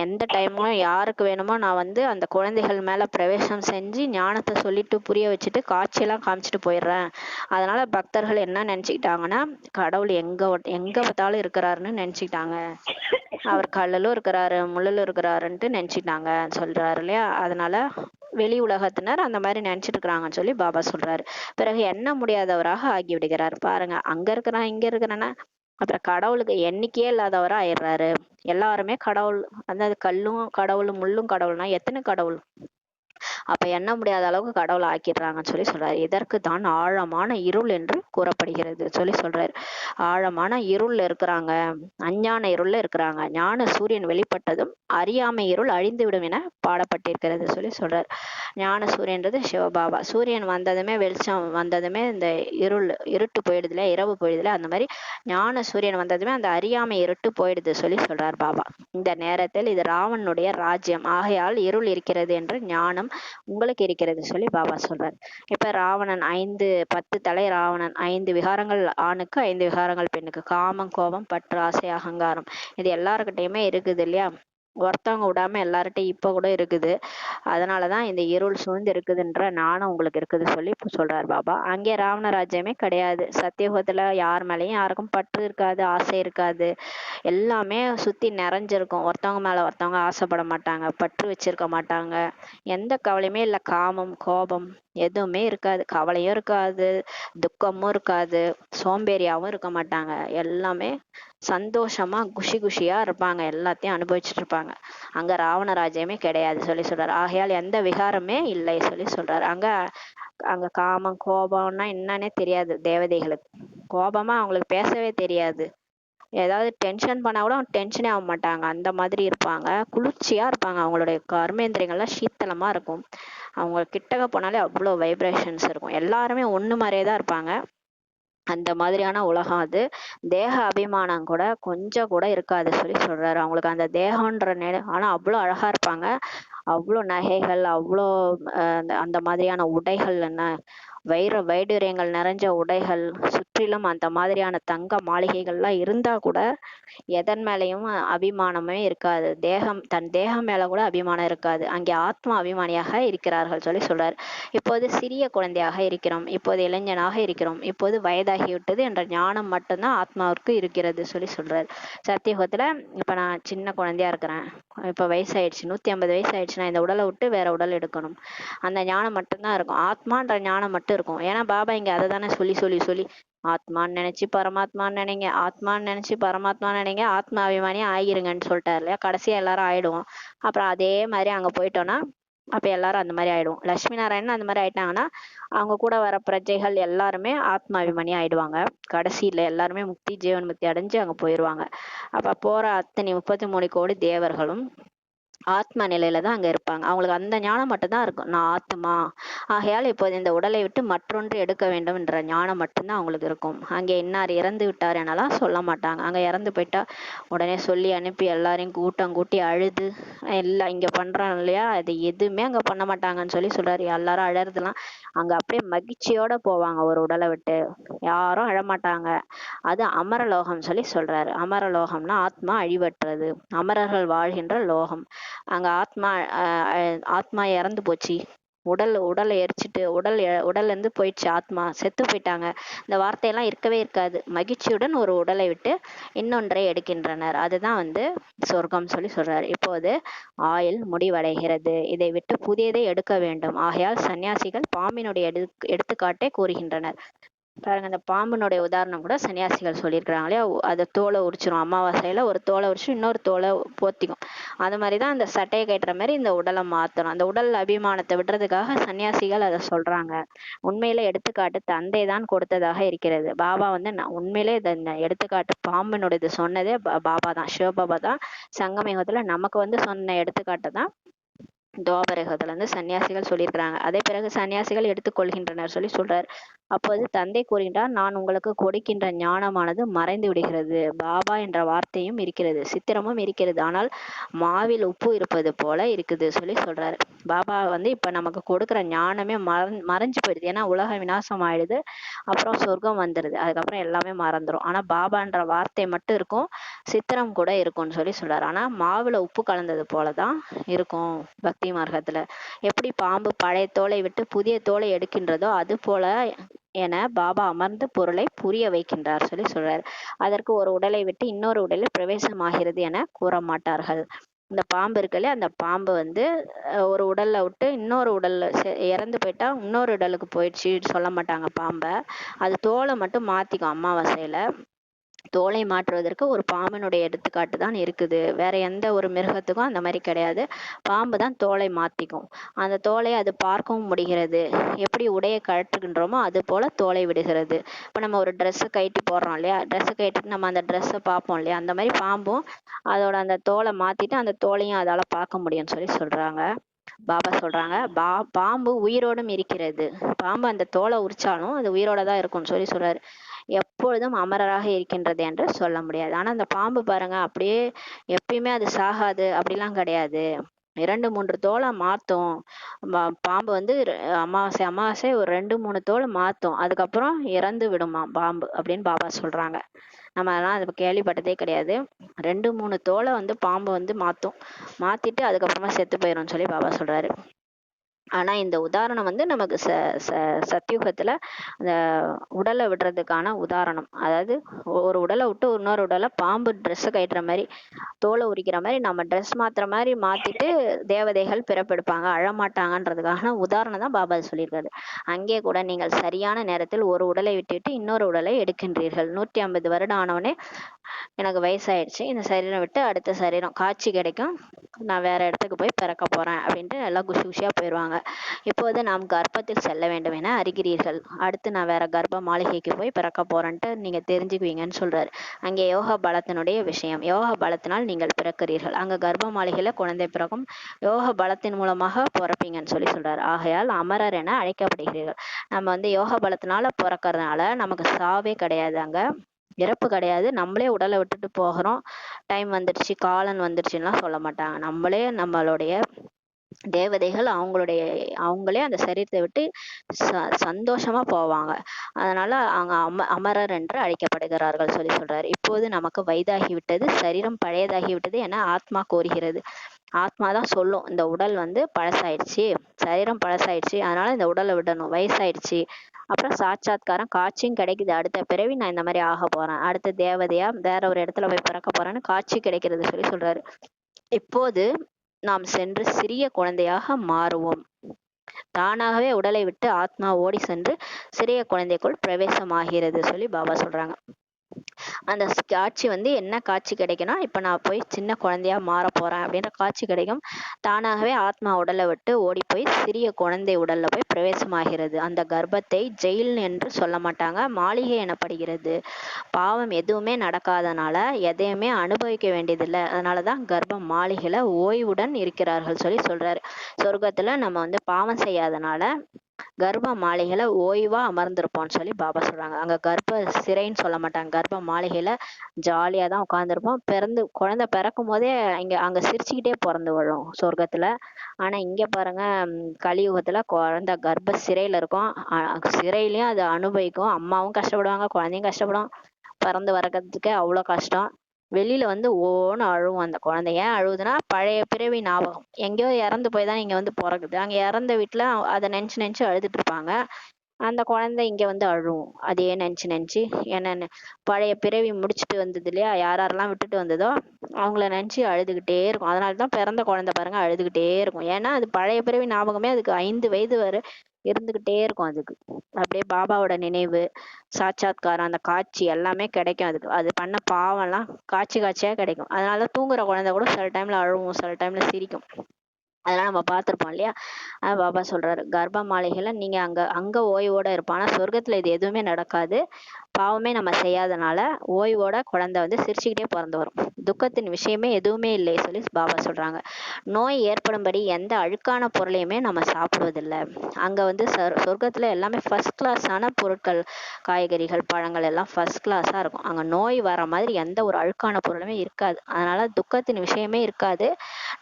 எந்த டைமும் யாருக்கு வேணுமோ நான் வந்து அந்த குழந்தைகள் மேல பிரவேசம் செஞ்சு ஞானத்தை சொல்லிட்டு புரிய வச்சுட்டு காட்சியெல்லாம் காமிச்சிட்டு போயிடுறேன். அதனால பக்தர்கள் என்ன நினைச்சுக்கிட்டாங்கன்னா, கடவுள் எங்க எங்க பார்த்தாலும் இருக்கிறாருன்னு நினைச்சுக்கிட்டாங்க. அவர் கல்லிலும் இருக்கிறாரு முள்ளிலும் இருக்கிறாருன்ட்டு நினைச்சிட்டாங்க சொல்றாரு இல்லையா? அதனால வெளி உலகத்தினர் அந்த மாதிரி நினைச்சிட்டு இருக்கிறாங்கன்னு சொல்லி பாபா சொல்றாரு. பிறகு எண்ண முடியாதவராக ஆகி விடுகிறார். பாருங்க, அங்க இருக்கிறான் இங்க இருக்கிறேன்னா அப்புறம் கடவுளுக்கு எண்ணிக்கையே இல்லாதவரா ஆயிடுறாரு. எல்லாருமே கடவுள், அதாவது கல்லும் கடவுள் முள்ளும் கடவுள்னா எத்தனை கடவுள்? அப்ப எண்ண முடியாத அளவுக்கு கடவுளை ஆக்கிடுறாங்கன்னு சொல்லி சொல்றாரு. இதற்கு தான் ஆழமான இருள் என்று கூறப்படுகிறது சொல்லி சொல்றாரு. ஆழமான இருள்ல இருக்கிறாங்க, அஞ்ஞான இருள்ல இருக்கிறாங்க. ஞான சூரியன் வெளிப்பட்டதும் அறியாமை இருள் அழிந்துவிடும் என பாடப்பட்டிருக்கிறது சொல்லி சொல்றாரு. ஞான சூரியன்றது சிவபாபா. சூரியன் வந்ததுமே, வெளிச்சம் வந்ததுமே இந்த இருட்டு போயிடுதுல, இரவு போயிடுதுல, அந்த மாதிரி ஞான சூரியன் வந்ததுமே அந்த அறியாமை இருட்டு போயிடுது சொல்லி சொல்றார் பாபா. இந்த நேரத்தில் இது ராவனுடைய ராஜ்யம், ஆகையால் இருள் இருக்கிறது என்று ஞானம் உங்களுக்கு இருக்கிறது சொல்லி பாபா சொல்றார். இப்ப ராவணன் 10 தலை ராவணன், 5 விகாரங்கள் ஆணுக்கு, 5 விகாரங்கள் பெண்ணுக்கு. காமம், கோபம், பற்று, ஆசை, அகங்காரம், இது எல்லாருக்கிட்டையுமே இருக்குது இல்லையா? ஒருத்தவங்க விடாம எல்லார்ட்டையும் இப்ப கூட இருக்குது. அதனாலதான் இந்த இருள் சூழ்ந்து இருக்குதுன்ற நாணம் உங்களுக்கு இருக்குது சொல்லி சொல்றாரு பாபா. அங்கே ராவண ராஜ்யமே கிடையாது. சத்தியுகத்துல யார் மேலேயும் யாருக்கும் பற்று இருக்காது, ஆசை இருக்காது. எல்லாமே சுத்தி நிறைஞ்சிருக்கும். ஒருத்தவங்க மேல ஒருத்தவங்க ஆசைப்பட மாட்டாங்க, பற்று வச்சிருக்க மாட்டாங்க. எந்த கவலையுமே இல்லை. காமம், கோபம் எதுவுமே இருக்காது. கவலையும் இருக்காது, துக்கமும் இருக்காது, சோம்பேறியாவும் இருக்க மாட்டாங்க. எல்லாமே சந்தோஷமா குஷி குஷியா இருப்பாங்க. எல்லாத்தையும் அனுபவிச்சுட்டு இருப்பாங்க. அங்க ராவண ராஜ்யமே கிடையாது சொல்லி சொல்றாரு. ஆகையால் எந்த விகாரமே இல்லை சொல்லி சொல்றாரு. அங்க அங்க காமம் கோபம்னா என்னன்னே தெரியாது தேவதைகளுக்கு. கோபமா அவங்களுக்கு பேசவே தெரியாது. ஏதாவது டென்ஷன் பண்ணா கூட டென்ஷனே ஆக மாட்டாங்க. அந்த மாதிரி இருப்பாங்க. குளிர்ச்சியா இருப்பாங்க. அவங்களுடைய கர்மேந்திரியங்கள்லாம் சீத்தளமா இருக்கும். அவங்க கிட்டக்க போனாலே அவ்வளவு வைப்ரேஷன்ஸ் இருக்கும். எல்லாருமே ஒண்ணு மாதிரியே தான் இருப்பாங்க. அந்த மாதிரியான உலகம் அது. தேக அபிமானம் கூட கொஞ்சம் கூட இருக்காது சொல்லி சொல்றாரு. அவங்களுக்கு அந்த தேகம்ன்ற நிலை, ஆனா அவ்வளவு அழகா இருப்பாங்க. அவ்வளோ நகைகள், அவ்வளோ அந்த மாதிரியான உடைகள், என்ன வைடூரியங்கள் நிறைஞ்ச உடைகள், சுற்றிலும் அந்த மாதிரியான தங்க மாளிகைகள்லாம் இருந்தா கூட எதன் மேலையும் அபிமானமே இருக்காது. தன் தேகம் மேல கூட அபிமானம் இருக்காது. அங்கே ஆத்மா அபிமானியாக இருக்கிறார்கள் சொல்லி சொல்றாரு. இப்போது சிறிய குழந்தையாக இருக்கிறோம், இப்போது இளைஞனாக இருக்கிறோம், இப்போது வயதாகிவிட்டது என்ற ஞானம் மட்டும்தான் ஆத்மாவிற்கு இருக்கிறது சொல்லி சொல்றாரு. சத்தியுகத்துல இப்ப நான் சின்ன குழந்தையா இருக்கிறேன், இப்ப வயசாயிடுச்சு, 150 வயசு ஆயிடுச்சுன்னா இந்த உடலை விட்டு வேற உடல் எடுக்கணும். அந்த ஞானம் மட்டும்தான் இருக்கும். ஆத்மான்ற ஞானம் மட்டும் இருக்கும். ஏன்னா பாபா இங்க அதை தானே சொல்லி சொல்லி சொல்லி ஆத்மான்னு நினைச்சு பரமாத்மான்னு நினைங்க, ஆத்மான்னு நினைச்சு பரமாத்மான்னு நினைங்க, ஆத்மா அபிமானியா ஆகிருங்கன்னு சொல்லிட்டாரு இல்லையா? கடைசியா எல்லாரும் ஆயிடுவோம். அப்புறம் அதே மாதிரி அங்க போயிட்டோம்னா அப்ப எல்லாரும் அந்த மாதிரி ஆயிடுவோம். லட்சுமி நாராயணன் அந்த மாதிரி ஆயிட்டாங்கன்னா அவங்க கூட வர பிரஜைகள் எல்லாருமே ஆத்மா அபிமானி ஆயிடுவாங்க. கடைசியில எல்லாருமே முக்தி, ஜீவன் முக்தி அடைஞ்சு அங்க போயிடுவாங்க. அப்ப போற அத்தனை 33 கோடி தேவர்களும் ஆத்ம நிலையில தான் அங்க இருப்பாங்க. அவங்களுக்கு அந்த ஞானம் மட்டும்தான் இருக்கும், நான் ஆத்மா. ஆகையால் இப்போது இந்த உடலை விட்டு மற்றொன்று எடுக்க வேண்டும் என்ற ஞானம் மட்டும்தான் அவங்களுக்கு இருக்கும். அங்கே இன்னார் இறந்து விட்டார் எனலாம் சொல்ல மாட்டாங்க. அங்க இறந்து போயிட்டா உடனே சொல்லி அனுப்பி எல்லாரையும் கூட்டம் கூட்டி அழுது எல்லாம் இங்க பண்றோம் இல்லையா, அது எதுவுமே அங்க பண்ண மாட்டாங்கன்னு சொல்லி சொல்றாரு. எல்லாரும் அழறதுலாம் அங்க அப்படியே மகிழ்ச்சியோட போவாங்க ஒரு உடலை விட்டு. யாரும் அழமாட்டாங்க. அது அமரலோகம் சொல்லி சொல்றாரு. அமரலோகம்னா ஆத்மா அழிவற்றது, அமரர்கள் வாழ்கின்ற லோகம். அங்க ஆத்மா ஆத்மா இறந்து போச்சு, உடலை எரிச்சிட்டு உடல்ல இருந்து போயிடுச்சு, ஆத்மா செத்து போயிட்டாங்க. இந்த வார்த்தையெல்லாம் இருக்கவே இருக்காது. மகிழ்ச்சியுடன் ஒரு உடலை விட்டு இன்னொன்றை எடுக்கின்றனர். அதுதான் வந்து சொர்க்கம் சொல்லி சொல்றாரு. இப்போது ஆயுள் முடிவடைகிறது, இதை விட்டு புதியதை எடுக்க வேண்டும். ஆகையால் சன்னியாசிகள் பாம்பினுடைய எடுத்துக்காட்டை கூறுகின்றனர். பாருங்க, அந்த பாம்பினுடைய உதாரணம் கூட சன்னியாசிகள் சொல்லியிருக்கிறாங்களே, அதை தோலை உரிச்சிரும். அமாவாசையில ஒரு தோலை உரிச்சு இன்னொரு தோலை போத்திக்கும். அது மாதிரிதான் அந்த சட்டையை கட்டுற மாதிரி இந்த உடலை மாத்தணும். அந்த உடல் அபிமானத்தை விடுறதுக்காக சன்னியாசிகள் அதை சொல்றாங்க. உண்மையில எடுத்துக்காட்டு தந்தை தான் கொடுத்ததாக இருக்கிறது. பாபா வந்து உண்மையிலே இந்த எடுத்துக்காட்டு பாம்பினுடையது சொன்னதே பாபா தான், சிவபாபா தான். சங்கமயுகத்துல நமக்கு வந்து சொன்ன எடுத்துக்காட்டு தான் துவாபரகத்துல இருந்து சன்னியாசிகள் சொல்லியிருக்கிறாங்க. அதே பிறகு சன்னியாசிகள் எடுத்துக்கொள்கின்றனர் சொல்லி சொல்றாரு. அப்போது தந்தை கூறுகின்றார், நான் உங்களுக்கு கொடுக்கின்ற ஞானமானது மறைந்து விடுகிறது. பாபா என்ற வார்த்தையும் இருக்கிறது, சித்திரமும் இருக்கிறது, ஆனால் மாவில் உப்பு இருப்பது போல இருக்குது சொல்லி சொல்றாரு. பாபா வந்து இப்ப நமக்கு கொடுக்குற ஞானமே மறைஞ்சு போயிடுது. ஏன்னா உலக விநாசம் ஆயிடுது, அப்புறம் சொர்க்கம் வந்துடுது, அதுக்கப்புறம் எல்லாமே மறந்துடும். ஆனா பாபான்ற வார்த்தை மட்டும் இருக்கும், சித்திரம் கூட இருக்கும்னு சொல்லி சொல்றாரு. ஆனா மாவுல உப்பு கலந்தது போலதான் இருக்கும் பக்தி மார்க்கத்துல. எப்படி பாம்பு பழைய தோலை விட்டு புதிய தோலை எடுக்கின்றதோ அது போல என பாபா அமர்ந்து பொருளை புரிய வைக்கின்றார் சொல்லி சொல்றாரு. அதற்கு ஒரு உடலை விட்டு இன்னொரு உடலில் பிரவேசமாகிறது என கூற மாட்டார்கள். இந்த பாம்பு இருக்குல்ல, அந்த பாம்பு வந்து ஒரு உடல்ல விட்டு இன்னொரு உடல்ல இறந்து போயிட்டா இன்னொரு உடலுக்கு போயிடுச்சு சொல்ல மாட்டாங்க பாம்பை. அது தோலை மட்டும் மாத்திக்கும். அமாவாசையில தோலை மாற்றுவதற்கு ஒரு பாம்பினுடைய எடுத்துக்காட்டு தான் இருக்குது. வேற எந்த ஒரு மிருகத்துக்கும் அந்த மாதிரி கிடையாது. பாம்பு தான் தோலை மாத்திக்கும். அந்த தோலை அது பார்க்கவும் முடிகிறது. எப்படி உடையை கழட்டுகின்றோமோ அது போல தோலை விடுகிறது. இப்ப நம்ம ஒரு ட்ரெஸ்ஸை கழட்டி போடுறோம் இல்லையா, ட்ரெஸ்ஸை கழட்டிட்டு நம்ம அந்த ட்ரெஸ்ஸை பார்ப்போம் இல்லையா, அந்த மாதிரி பாம்பும் அதோட அந்த தோலை மாத்திட்டு அந்த தோலையும் அதால பார்க்க முடியும்னு சொல்லி சொல்றாங்க. பாபா சொல்றாங்க, பாம்பு உயிரோடும் இருக்கிறது. பாம்பு அந்த தோலை உரிச்சாலும் அது உயிரோட தான் இருக்கும்னு சொல்லி சொல்றாரு. எப்பொழுதும் அமரராக இருக்கின்றது என்று சொல்ல முடியாது. ஆனா அந்த பாம்பு பாருங்க, அப்படியே எப்பயுமே அது சாகாது அப்படிலாம் கிடையாது. 2-3 தோலை மாத்தும். பாம்பு வந்து அமாவாசை அமாவாசை ஒரு 2-3 தோலை மாத்தும், அதுக்கப்புறம் இறந்து விடுமா பாம்பு அப்படின்னு பாபா சொல்றாங்க. நம்ம அதெல்லாம் அதை கேள்விப்பட்டதே கிடையாது. 2-3 தோலை வந்து பாம்பு வந்து மாத்திட்டு அதுக்கப்புறமா செத்து போயிடும்னு சொல்லி பாபா சொல்றாரு. ஆனா இந்த உதாரணம் வந்து நமக்கு சத்தியுகத்துல அந்த உடலை விடுறதுக்கான உதாரணம். அதாவது ஒரு உடலை விட்டு இன்னொரு உடலை பாம்பு ட்ரெஸ்ஸை கட்டுற மாதிரி, தோலை உரிக்கிற மாதிரி நம்ம ட்ரெஸ் மாத்துற மாதிரி மாத்திட்டு தேவதைகள் பிறப்பெடுப்பாங்க, அழமாட்டாங்கன்றதுக்கான உதாரணம் தான் பாபா சொல்லியிருக்காரு. அங்கே கூட நீங்கள் சரியான நேரத்தில் ஒரு உடலை விட்டுவிட்டு இன்னொரு உடலை எடுக்கின்றீர்கள். 150 வருடம் ஆனவனே எனக்கு வயசாயிடுச்சு, இந்த சரீரம் விட்டு அடுத்த சரீரம் காட்சி கிடைக்கும், நான் வேற இடத்துக்கு போய் பிறக்க போறேன் அப்படின்ட்டு எல்லாம் குஷி குஷியா போயிடுவாங்க. இப்போது நாம் கர்ப்பத்தில் செல்ல வேண்டும் என அறிகிறீர்கள். அடுத்து நான் வேற கர்ப்ப மாளிகைக்கு போய் பிறக்க போறேன்ட்டு நீங்க தெரிஞ்சுக்குவீங்கன்னு சொல்றாரு. அங்கே யோக பலத்தினுடைய விஷயம். யோக பலத்தினால் நீங்கள் பிறக்கிறீர்கள். அங்க கர்ப்ப மாளிகையில குழந்தை பிறக்கும், யோக பலத்தின் மூலமாக பிறப்பீங்கன்னு சொல்லி சொல்றாரு. ஆகையால் அமரர் என அழைக்கப்படுகிறீர்கள். நம்ம வந்து யோக பலத்தினால பிறக்கறதுனால நமக்கு சாவே கிடையாது, அங்க இறப்பு கிடையாது. நம்மளே உடலை விட்டுட்டு போகிறோம், டைம் வந்துடுச்சு காலன் வந்துடுச்சுன்னா சொல்ல மாட்டாங்க. நம்மளே நம்மளுடைய தேவதைகள் அவங்களே அந்த சரீரத்தை விட்டு சந்தோஷமா போவாங்க. அதனால அவங்க அமரர் என்று அழைக்கப்படுகிறார்கள் சொல்லி சொல்றாரு. இப்போது நமக்கு வயதாகி விட்டது, சரீரம் பழையதாகி விட்டது என ஆத்மா கோருகிறது. ஆத்மா தான் சொல்லும், இந்த உடல் வந்து பழசாயிடுச்சு, சரீரம் பழசாயிடுச்சு, அதனால இந்த உடலை விடணும், வயசாயிடுச்சு. அப்புறம் சாட்சாத்காரம் காட்சியும் கிடைக்குது, அடுத்த பிறவி நான் இந்த மாதிரி ஆக போறேன், அடுத்த தேவதையா வேற ஒரு இடத்துல போய் பிறக்க போறேன்னு காட்சி கிடைக்கிறது சொல்லி சொல்றாரு. இப்போது நாம் சென்று சிறிய குழந்தையாக மாறுவோம். தானாகவே உடலை விட்டு ஆத்மா ஓடி சென்று சிறிய குழந்தைக்குள் பிரவேசமாகிறது சொல்லி பாபா சொல்றாங்க. அந்த காட்சி வந்து என்ன காட்சி கிடைக்கும்னா, இப்ப நான் போய் சின்ன குழந்தையா மாற போறேன் அப்படின்ற காட்சி கிடைக்கும். தானாகவே ஆத்மா உடலை விட்டு ஓடி போய் சிறிய குழந்தை உடல்ல போய் பிரவேசமாகிறது. அந்த கர்ப்பத்தை ஜெயில் என்று சொல்ல மாட்டாங்க, மாளிகை எனப்படுகிறது. பாவம் எதுவுமே நடக்காதனால எதையுமே அனுபவிக்க வேண்டியதில்லை, அதனாலதான் கர்ப்ப மாளிகையில ஓய்வுடன் இருக்கிறார்கள் சொல்லி சொல்றாரு. சொர்க்கத்துல நம்ம வந்து பாவம் செய்யாதனால கர்ப்ப மாளிகையில ஓய்வா அமர்ந்திருப்போம்னு சொல்லி பாபா சொல்றாங்க. அங்க கர்ப்ப சிறைன்னு சொல்ல மாட்டாங்க, கர்ப்ப மாளிகையில ஜாலியா தான் உட்கார்ந்துருப்போம். குழந்தை பிறக்கும் போதே அங்க சிரிச்சுக்கிட்டே பிறந்து வரும் சொர்க்கத்துல. ஆனா இங்க பாருங்க, கலியுகத்துல குழந்தை கர்ப்ப சிறையில இருக்கும். சிறையிலயும் அது அனுபவிக்கும், அம்மாவும் கஷ்டப்படுவாங்க, குழந்தையும் கஷ்டப்படும், பிறந்து வர்றதுக்கே அவ்வளவு கஷ்டம். வெளியில வந்து ஓன்னு அழுவும் அந்த குழந்தை. ஏன் அழுவுதுன்னா பழைய பிறவி ஞாபகம். எங்கேயோ இறந்து போய் தான் இங்க வந்து பொறக்குது. அங்க இறந்த வீட்டுல அதை நினைச்சு நினைச்சு அழுதுட்டு இருப்பாங்க. அந்த குழந்தை இங்க வந்து அழுவும். அதையே நினைச்சு நினைச்சு என்னன்னு பழைய பிறவி முடிச்சுட்டு வந்தது இல்லையா, யார் யாரெல்லாம் விட்டுட்டு வந்ததோ அவங்கள நினைச்சு அழுதுகிட்டே இருக்கும். அதனாலதான் பிறந்த குழந்தை பாருங்க அழுதுகிட்டே இருக்கும். ஏன்னா அது பழைய பிறவி ஞாபகமே அதுக்கு 5 வயது வரை இருந்துகிட்டே இருக்கும். அதுக்கு அப்படியே பாபாவோட நினைவு, சாட்சாத்காரம், அந்த காட்சி எல்லாமே கிடைக்கும் அதுக்கு. அது பண்ண பாவம் எல்லாம் காட்சி காட்சியா கிடைக்கும். அதனால தூங்குற குழந்தை கூட சில டைம்ல அழுவும், சில டைம்ல சிரிக்கும். அதெல்லாம் நம்ம பார்த்திருப்போம் இல்லையா. பாபா சொல்றாரு, கர்ப்ப மாளிகையில நீங்க அங்க அங்க ஓய்வோட இருப்போம். ஆனா சொர்க்கத்துல இது எதுவுமே நடக்காது. பாவமே நம்ம செய்யாதனால ஓய்வோட குழந்தை வந்து சிரிச்சுக்கிட்டே பிறந்து வரும். துக்கத்தின் விஷயமே எதுவுமே இல்லை சொல்லி பாபா சொல்றாங்க. நோய் ஏற்படும்படி எந்த அழுக்கான பொருளையுமே நம்ம சாப்பிடுவதில்லை. அங்க வந்து சொர்க்கத்துல எல்லாமே ஃபர்ஸ்ட் கிளாஸான பொருட்கள், காய்கறிகள், பழங்கள் எல்லாம் ஃபர்ஸ்ட் கிளாஸா இருக்கும். அங்க நோய் வர மாதிரி எந்த ஒரு அழுக்கான பொருளுமே இருக்காது. அதனால துக்கத்தின் விஷயமே இருக்காது.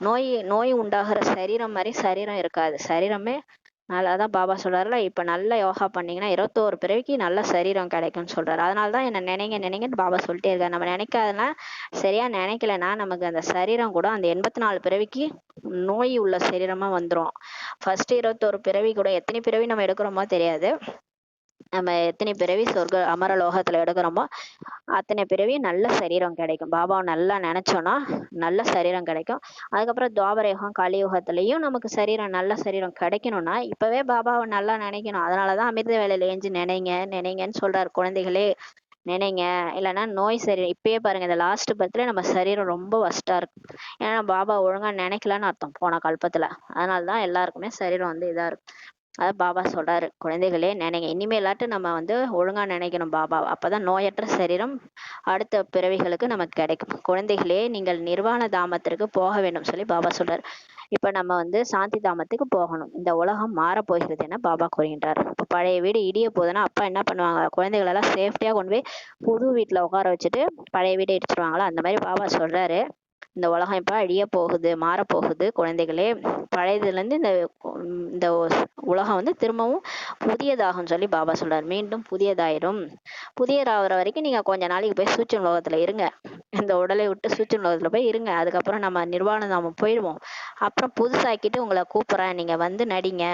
நோய் நோய் உண்டாகிற சரீரம் மாதிரி சரீரம் இருக்காது. சரீரமே அதான் பாபா சொல்றாருல, இப்ப நல்ல யோகா பண்ணீங்கன்னா 21 பிறவிக்கு நல்ல சரீரம் கிடைக்கும்னு சொல்றாரு. அதனாலதான் என்ன நினைங்க நினைங்கன்னு பாபா சொல்லிட்டே இருக்காரு. நம்ம நினைக்காதனா சரியா நினைக்கலன்னா நமக்கு அந்த சரீரம் கூட அந்த 84 பிறவிக்கு நோய் உள்ள சரீரமா வந்துரும். ஃபர்ஸ்ட் 21 பிறவி கூட எத்தனை பிறவி நம்ம எடுக்கிறோமோ தெரியாது. நம்ம எத்தனை பிறவி சொர்க்க அமர லோகத்துல எடுக்கிறோமோ அத்தனை பிறவி நல்ல சரீரம் கிடைக்கும். பாபாவை நல்லா நினைச்சோம்னா நல்ல சரீரம் கிடைக்கும். அதுக்கப்புறம் துவாபர யுகம், கலியுகத்திலையும் நமக்கு சரீரம் நல்ல சரீரம் கிடைக்கணும்னா இப்பவே பாபாவை நல்லா நினைக்கணும். அதனாலதான் அமிர்த வேலையில ஏஞ்சி நினைங்க நினைங்கன்னு சொல்றாரு. குழந்தைகளே நினைங்க, இல்லைன்னா நோய் சரி. இப்பயே பாருங்க இந்த லாஸ்ட் பர்த்ல நம்ம சரீரம் ரொம்ப வஸ்டா இருக்கு. ஏன்னா பாபா ஒழுங்கா நினைக்கலன்னு அர்த்தம் போன கல்பத்துல. அதனாலதான் எல்லாருக்குமே சரீரம் வந்து இதா இருக்கு. அதான் பாபா சொல்றாரு, குழந்தைகளே நினைங்க, இனிமேலாட்டு நம்ம வந்து ஒழுங்கா நினைக்கணும் பாபா. அப்பதான் நோயற்ற சரீரம் அடுத்த பிறவிகளுக்கு நமக்கு கிடைக்கும். குழந்தைகளே நீங்கள் நிர்வாண தாமத்திற்கு போக வேண்டும் சொல்லி பாபா சொல்றாரு. இப்ப நம்ம வந்து சாந்தி தாமத்துக்கு போகணும். இந்த உலகம் மாறப் போகிறது என பாபா கூறுகின்றார். இப்ப பழைய வீடு இடிய போகுதுன்னா அப்பா என்ன பண்ணுவாங்க, குழந்தைகள் எல்லாம் சேஃப்டியா கொண்டு போய் புது வீட்டுல உட்கார வச்சுட்டு பழைய வீடை இடிச்சிருவாங்களா, அந்த மாதிரி பாபா சொல்றாரு இந்த உலகம் இப்ப அழிய போகுது, மாறப்போகுது. குழந்தைகளே பழையதுல இருந்து இந்த உலகம் வந்து திரும்பவும் புதியதாகும் சொல்லி பாபா சொல்றாரு. மீண்டும் புதியதாயிரும். புதியதாகிற வரைக்கும் நீங்க கொஞ்ச நாளைக்கு போய் சூட்சும உலகத்துல இருங்க. இந்த உடலை விட்டு சூட்சும உலகத்துல போய் இருங்க. அதுக்கப்புறம் நம்ம நிர்வாண நாம போயிடுவோம். அப்புறம் புதுசாக்கிட்டு உங்களை கூப்பிடுறேன், நீங்க வந்து நடிங்க.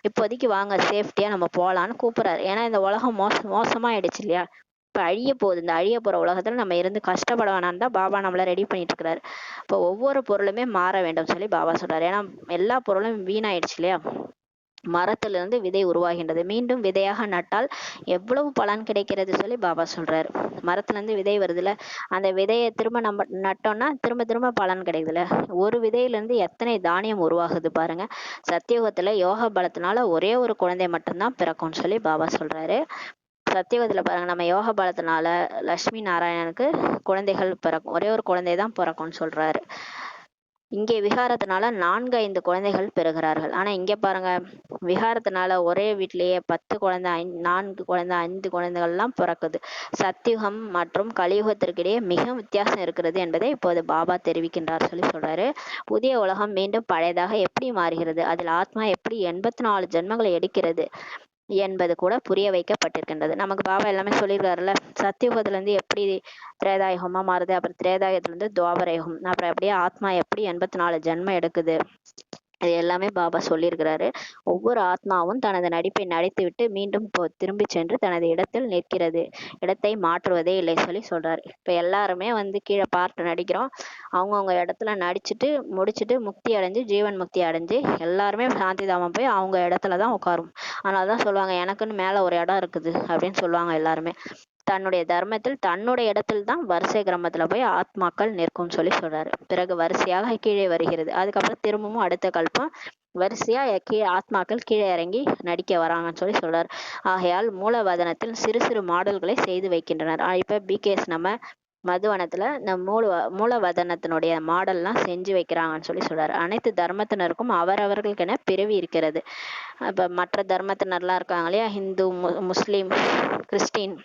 இப்போதைக்கு வாங்க, சேஃப்டியா நம்ம போலான்னு கூப்பிடுறாரு. ஏன்னா இந்த உலகம் மோசமா ஆயிடுச்சு இல்லையா. இப்ப அழிய போகுது. இந்த அழிய போற உலகத்துல நம்ம இருந்து கஷ்டப்பட வேணாம்னு தான் பாபா நம்மள ரெடி பண்ணிட்டு இருக்கிறாரு. இப்போ ஒவ்வொரு பொருளுமே மாற வேண்டும் சொல்லி பாபா சொல்றாரு. ஏன்னா எல்லா பொருளும் வீணாயிடுச்சு இல்லையா. மரத்திலிருந்து விதை உருவாகின்றது. மீண்டும் விதையாக நட்டால் எவ்வளவு பலன் கிடைக்கிறது சொல்லி பாபா சொல்றாரு. மரத்துல இருந்து விதை வருதுல, அந்த விதையை திரும்ப நம்ம நட்டோம்னா திரும்ப திரும்ப பலன் கிடைக்குதுல. ஒரு விதையில இருந்து எத்தனை தானியம் உருவாகுது பாருங்க. சத்தியுகத்துல யோக பலத்தினால ஒரே ஒரு குழந்தை மட்டும்தான் பிறக்கும்னு சொல்லி பாபா சொல்றாரு. சத்தியுகத்துல பாருங்க, நம்ம யோக பலத்தினால லட்சுமி நாராயணனுக்கு குழந்தைகள் பிறக்கும். ஒரே ஒரு குழந்தை தான் பிறக்கும்னு சொல்றாரு. இங்கே விகாரத்தினால 4-5 குழந்தைகள் பெறுகிறார்கள். ஆனா இங்க பாருங்க, விகாரத்தினால ஒரே வீட்டிலேயே 10 குழந்தை, 4 குழந்தை, 5 குழந்தைகள் எல்லாம் பிறக்குது. சத்தியுகம் மற்றும் கலியுகத்திற்கிடையே மிக வித்தியாசம் இருக்கிறது என்பதை இப்போது பாபா தெரிவிக்கின்றார் சொல்லி சொல்றாரு. புதிய உலகம் மீண்டும் பழையதாக எப்படி மாறுகிறது, அதில் ஆத்மா எப்படி 84 ஜென்மங்களை எடுக்கிறது என்பது கூட புரிய வைக்கப்பட்டிருக்கின்றது. நமக்கு பாபா எல்லாமே சொல்லியிருக்காருல்ல. சத்தியுகத்துல இருந்து எப்படி திரேதாயுகமா மாறுது, அப்புறம் திரேதாயுகத்துல இருந்து துவாபர யுகம், அப்புறம் அப்படியே ஆத்மா எப்படி 84 ஜென்மம் எடுக்குது, இது எல்லாமே பாபா சொல்லியிருக்கிறாரு. ஒவ்வொரு ஆத்மாவும் தனது நடிப்பை நடித்துவிட்டு மீண்டும் திரும்பி சென்று தனது இடத்தில் நிற்கிறது. இடத்தை மாற்றுவதே இல்லை சொல்லி சொல்றாரு. இப்ப எல்லாருமே வந்து கீழே பார்த்து நடிக்கிறோம். அவங்கவுங்க இடத்துல நடிச்சுட்டு முடிச்சுட்டு முக்தி அடைஞ்சு, ஜீவன் முக்தி அடைஞ்சு எல்லாருமே சாந்தி தாமம் போய் அவங்க இடத்துலதான் உட்காரும். அதனாலதான் சொல்லுவாங்க, எனக்குன்னு மேல ஒரு இடம் இருக்குது அப்படின்னு சொல்லுவாங்க எல்லாருமே. தன்னுடைய தர்மத்தில் தன்னுடைய இடத்தில் தான் வரிசை கிரமத்துல போய் ஆத்மாக்கள் நிற்கும் சொல்லி சொல்றாரு. பிறகு வரிசையாக கீழே வருகிறது. அதுக்கப்புறம் திரும்பவும் அடுத்த கல்பம் வரிசையா ஆத்மாக்கள் கீழே இறங்கி நடிக்க வராங்கன்னு சொல்லி சொல்றாரு. ஆகையால் மூலவதனத்தில் சிறு சிறு மாடல்களை செய்து வைக்கின்றனர். இப்ப பிகேஎஸ் நம்ம மதுவனத்துல இந்த மூலவதனத்தினுடைய மாடல்லாம் செஞ்சு வைக்கிறாங்கன்னு சொல்லி சொல்றாரு. அனைத்து தர்மத்தினருக்கும் அவரவர்களுக்கென பிறவி இருக்கிறது. இப்ப மற்ற தர்மத்தினர்லாம் இருக்காங்க இல்லையா, ஹிந்து, முஸ்லீம், கிறிஸ்டின்,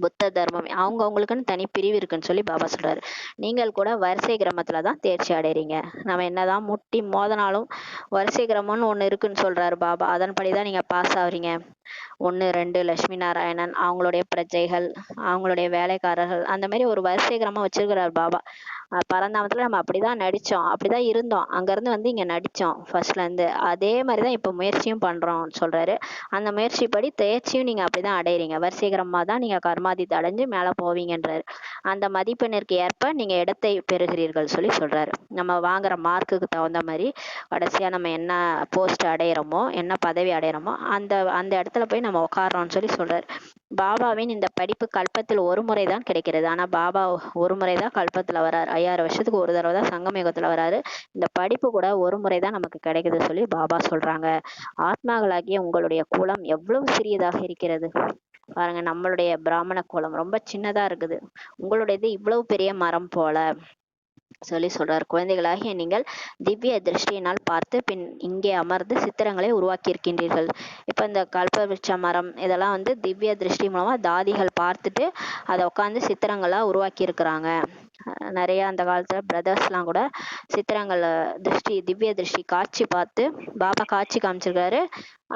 புத்த தர்மம் அவங்கவுங்களுக்குன்னு தனி பிரிவு இருக்குன்னு சொல்லி பாபா சொல்றாரு. நீங்கள் கூட வரிசை கிரமத்துல தான் தேர்ச்சி அடைறீங்க. நம்ம என்னதான் முட்டி மோதனாலும் வரிசை கிரமம்னு ஒண்ணு இருக்குன்னு சொல்றாரு பாபா. அதன்படிதான் நீங்க பாஸ் ஆகுறீங்க. 1, 2 லட்சுமி நாராயணன், அவங்களுடைய பிரஜைகள், அவங்களுடைய வேலைக்காரர்கள், அந்த மாதிரி ஒரு வரிசை கிரமம் வச்சிருக்கிறார் பாபா. பரந்தாமத்துல நம்ம அப்படிதான் நடிச்சோம், அப்படிதான் இருந்தோம். அங்க இருந்து வந்து இங்க நடிச்சோம் ஃபர்ஸ்ட்ல இருந்து. அதே மாதிரிதான் இப்ப முயற்சியும் பண்றோம்னு சொல்றாரு. அந்த முயற்சிப்படி தேர்ச்சியும் நீங்க அப்படிதான் அடையறீங்க. வரிசைகரமா தான் நீங்க கர்மாதித்தை அடைஞ்சு மேல போவீங்கன்றாரு. அந்த மதிப்பெண்ணிற்கு ஏற்ப நீங்க இடத்தை பெறுகிறீர்கள் சொல்லி சொல்றாரு. நம்ம வாங்குற மார்க்குக்கு தகுந்த மாதிரி கடைசியா நம்ம என்ன போஸ்ட் அடையிறோமோ, என்ன பதவி அடையிறோமோ, அந்த அந்த இடத்துல போய் நம்ம உட்கார்றோம்னு சொல்லி சொல்றாரு. பாபாவின் இந்த படிப்பு கல்பத்தில் ஒரு முறைதான் கிடைக்கிறது. ஆனா பாபா ஒரு முறைதான் கல்பத்துல வராரு. 5000 வருஷத்துக்கு ஒரு தடவை தான் சங்கம் யுகத்துல வராரு. இந்த படிப்பு கூட ஒரு முறைதான் நமக்கு கிடைக்குது சொல்லி பாபா சொல்றாங்க. ஆத்மாக்களாகிய உங்களுடைய குலம் எவ்வளவு சிறியதாக இருக்கிறது பாருங்க. நம்மளுடைய பிராமண குலம் ரொம்ப சின்னதா இருக்குது. உங்களுடையது இவ்வளவு பெரிய மரம் போல சொல்லி சொல்றார். குழந்தைகளாகிய நீங்கள் திவ்ய திருஷ்டியினால் பார்த்து பின் இங்கே அமர்ந்து சித்திரங்களை உருவாக்கி இருக்கின்றீர்கள். இப்ப இந்த கல்பவிருட்ச மரம் இதெல்லாம் வந்து திவ்ய திருஷ்டி மூலமா தாதிகள் பார்த்துட்டு அதை உட்காந்து சித்திரங்களா உருவாக்கி இருக்கிறாங்க. நிறைய அந்த காலத்துல பிரதர்ஸ் எல்லாம் கூட சித்திரங்கள் திருஷ்டி திவ்ய திருஷ்டி காட்சி பார்த்து பாபா காட்சி காமிச்சிருக்காரு.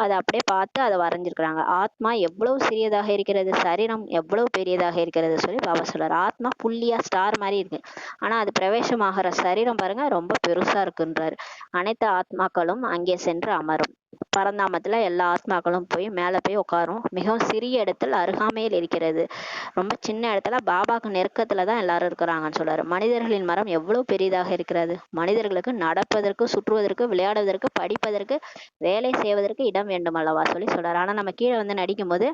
அதை அப்படியே பார்த்து அதை வரைஞ்சிருக்கிறாங்க. ஆத்மா எவ்வளவு சிறியதாக இருக்கிறது, சரீரம் எவ்வளவு பெரியதாக இருக்கிறது சொல்லி பாபா சொல்றாரு. ஆத்மா புள்ளியா ஸ்டார் மாதிரி இருக்கு, ஆனா அது பிரவேசமாகிற சரீரம் பாருங்க ரொம்ப பெருசா இருக்குன்றாரு. அனைத்து ஆத்மாக்களும் அங்கே சென்று அமரும். பரந்தாமத்துல எல்லா ஆத்மாக்களும் போய் மேல போய் உட்காரும். மிகவும் சிறிய இடத்தில் அருகாமையில் இருக்கிறது. ரொம்ப சின்ன இடத்துல பாபாக்கு நெருக்கத்துலதான் எல்லாரும் இருக்கிறாங்கன்னு சொல்றாரு. மனிதர்களின் மரம் எவ்வளவு பெரிதாக இருக்கிறது. மனிதர்களுக்கு நடப்பதற்கு, சுற்றுவதற்கு, விளையாடுவதற்கு, படிப்பதற்கு, வேலை செய்வதற்கு இடம் வேண்டும் அல்லவா சொல்லி சொல்றாரு. ஆனா நம்ம கீழே வந்து நடிக்கும் போது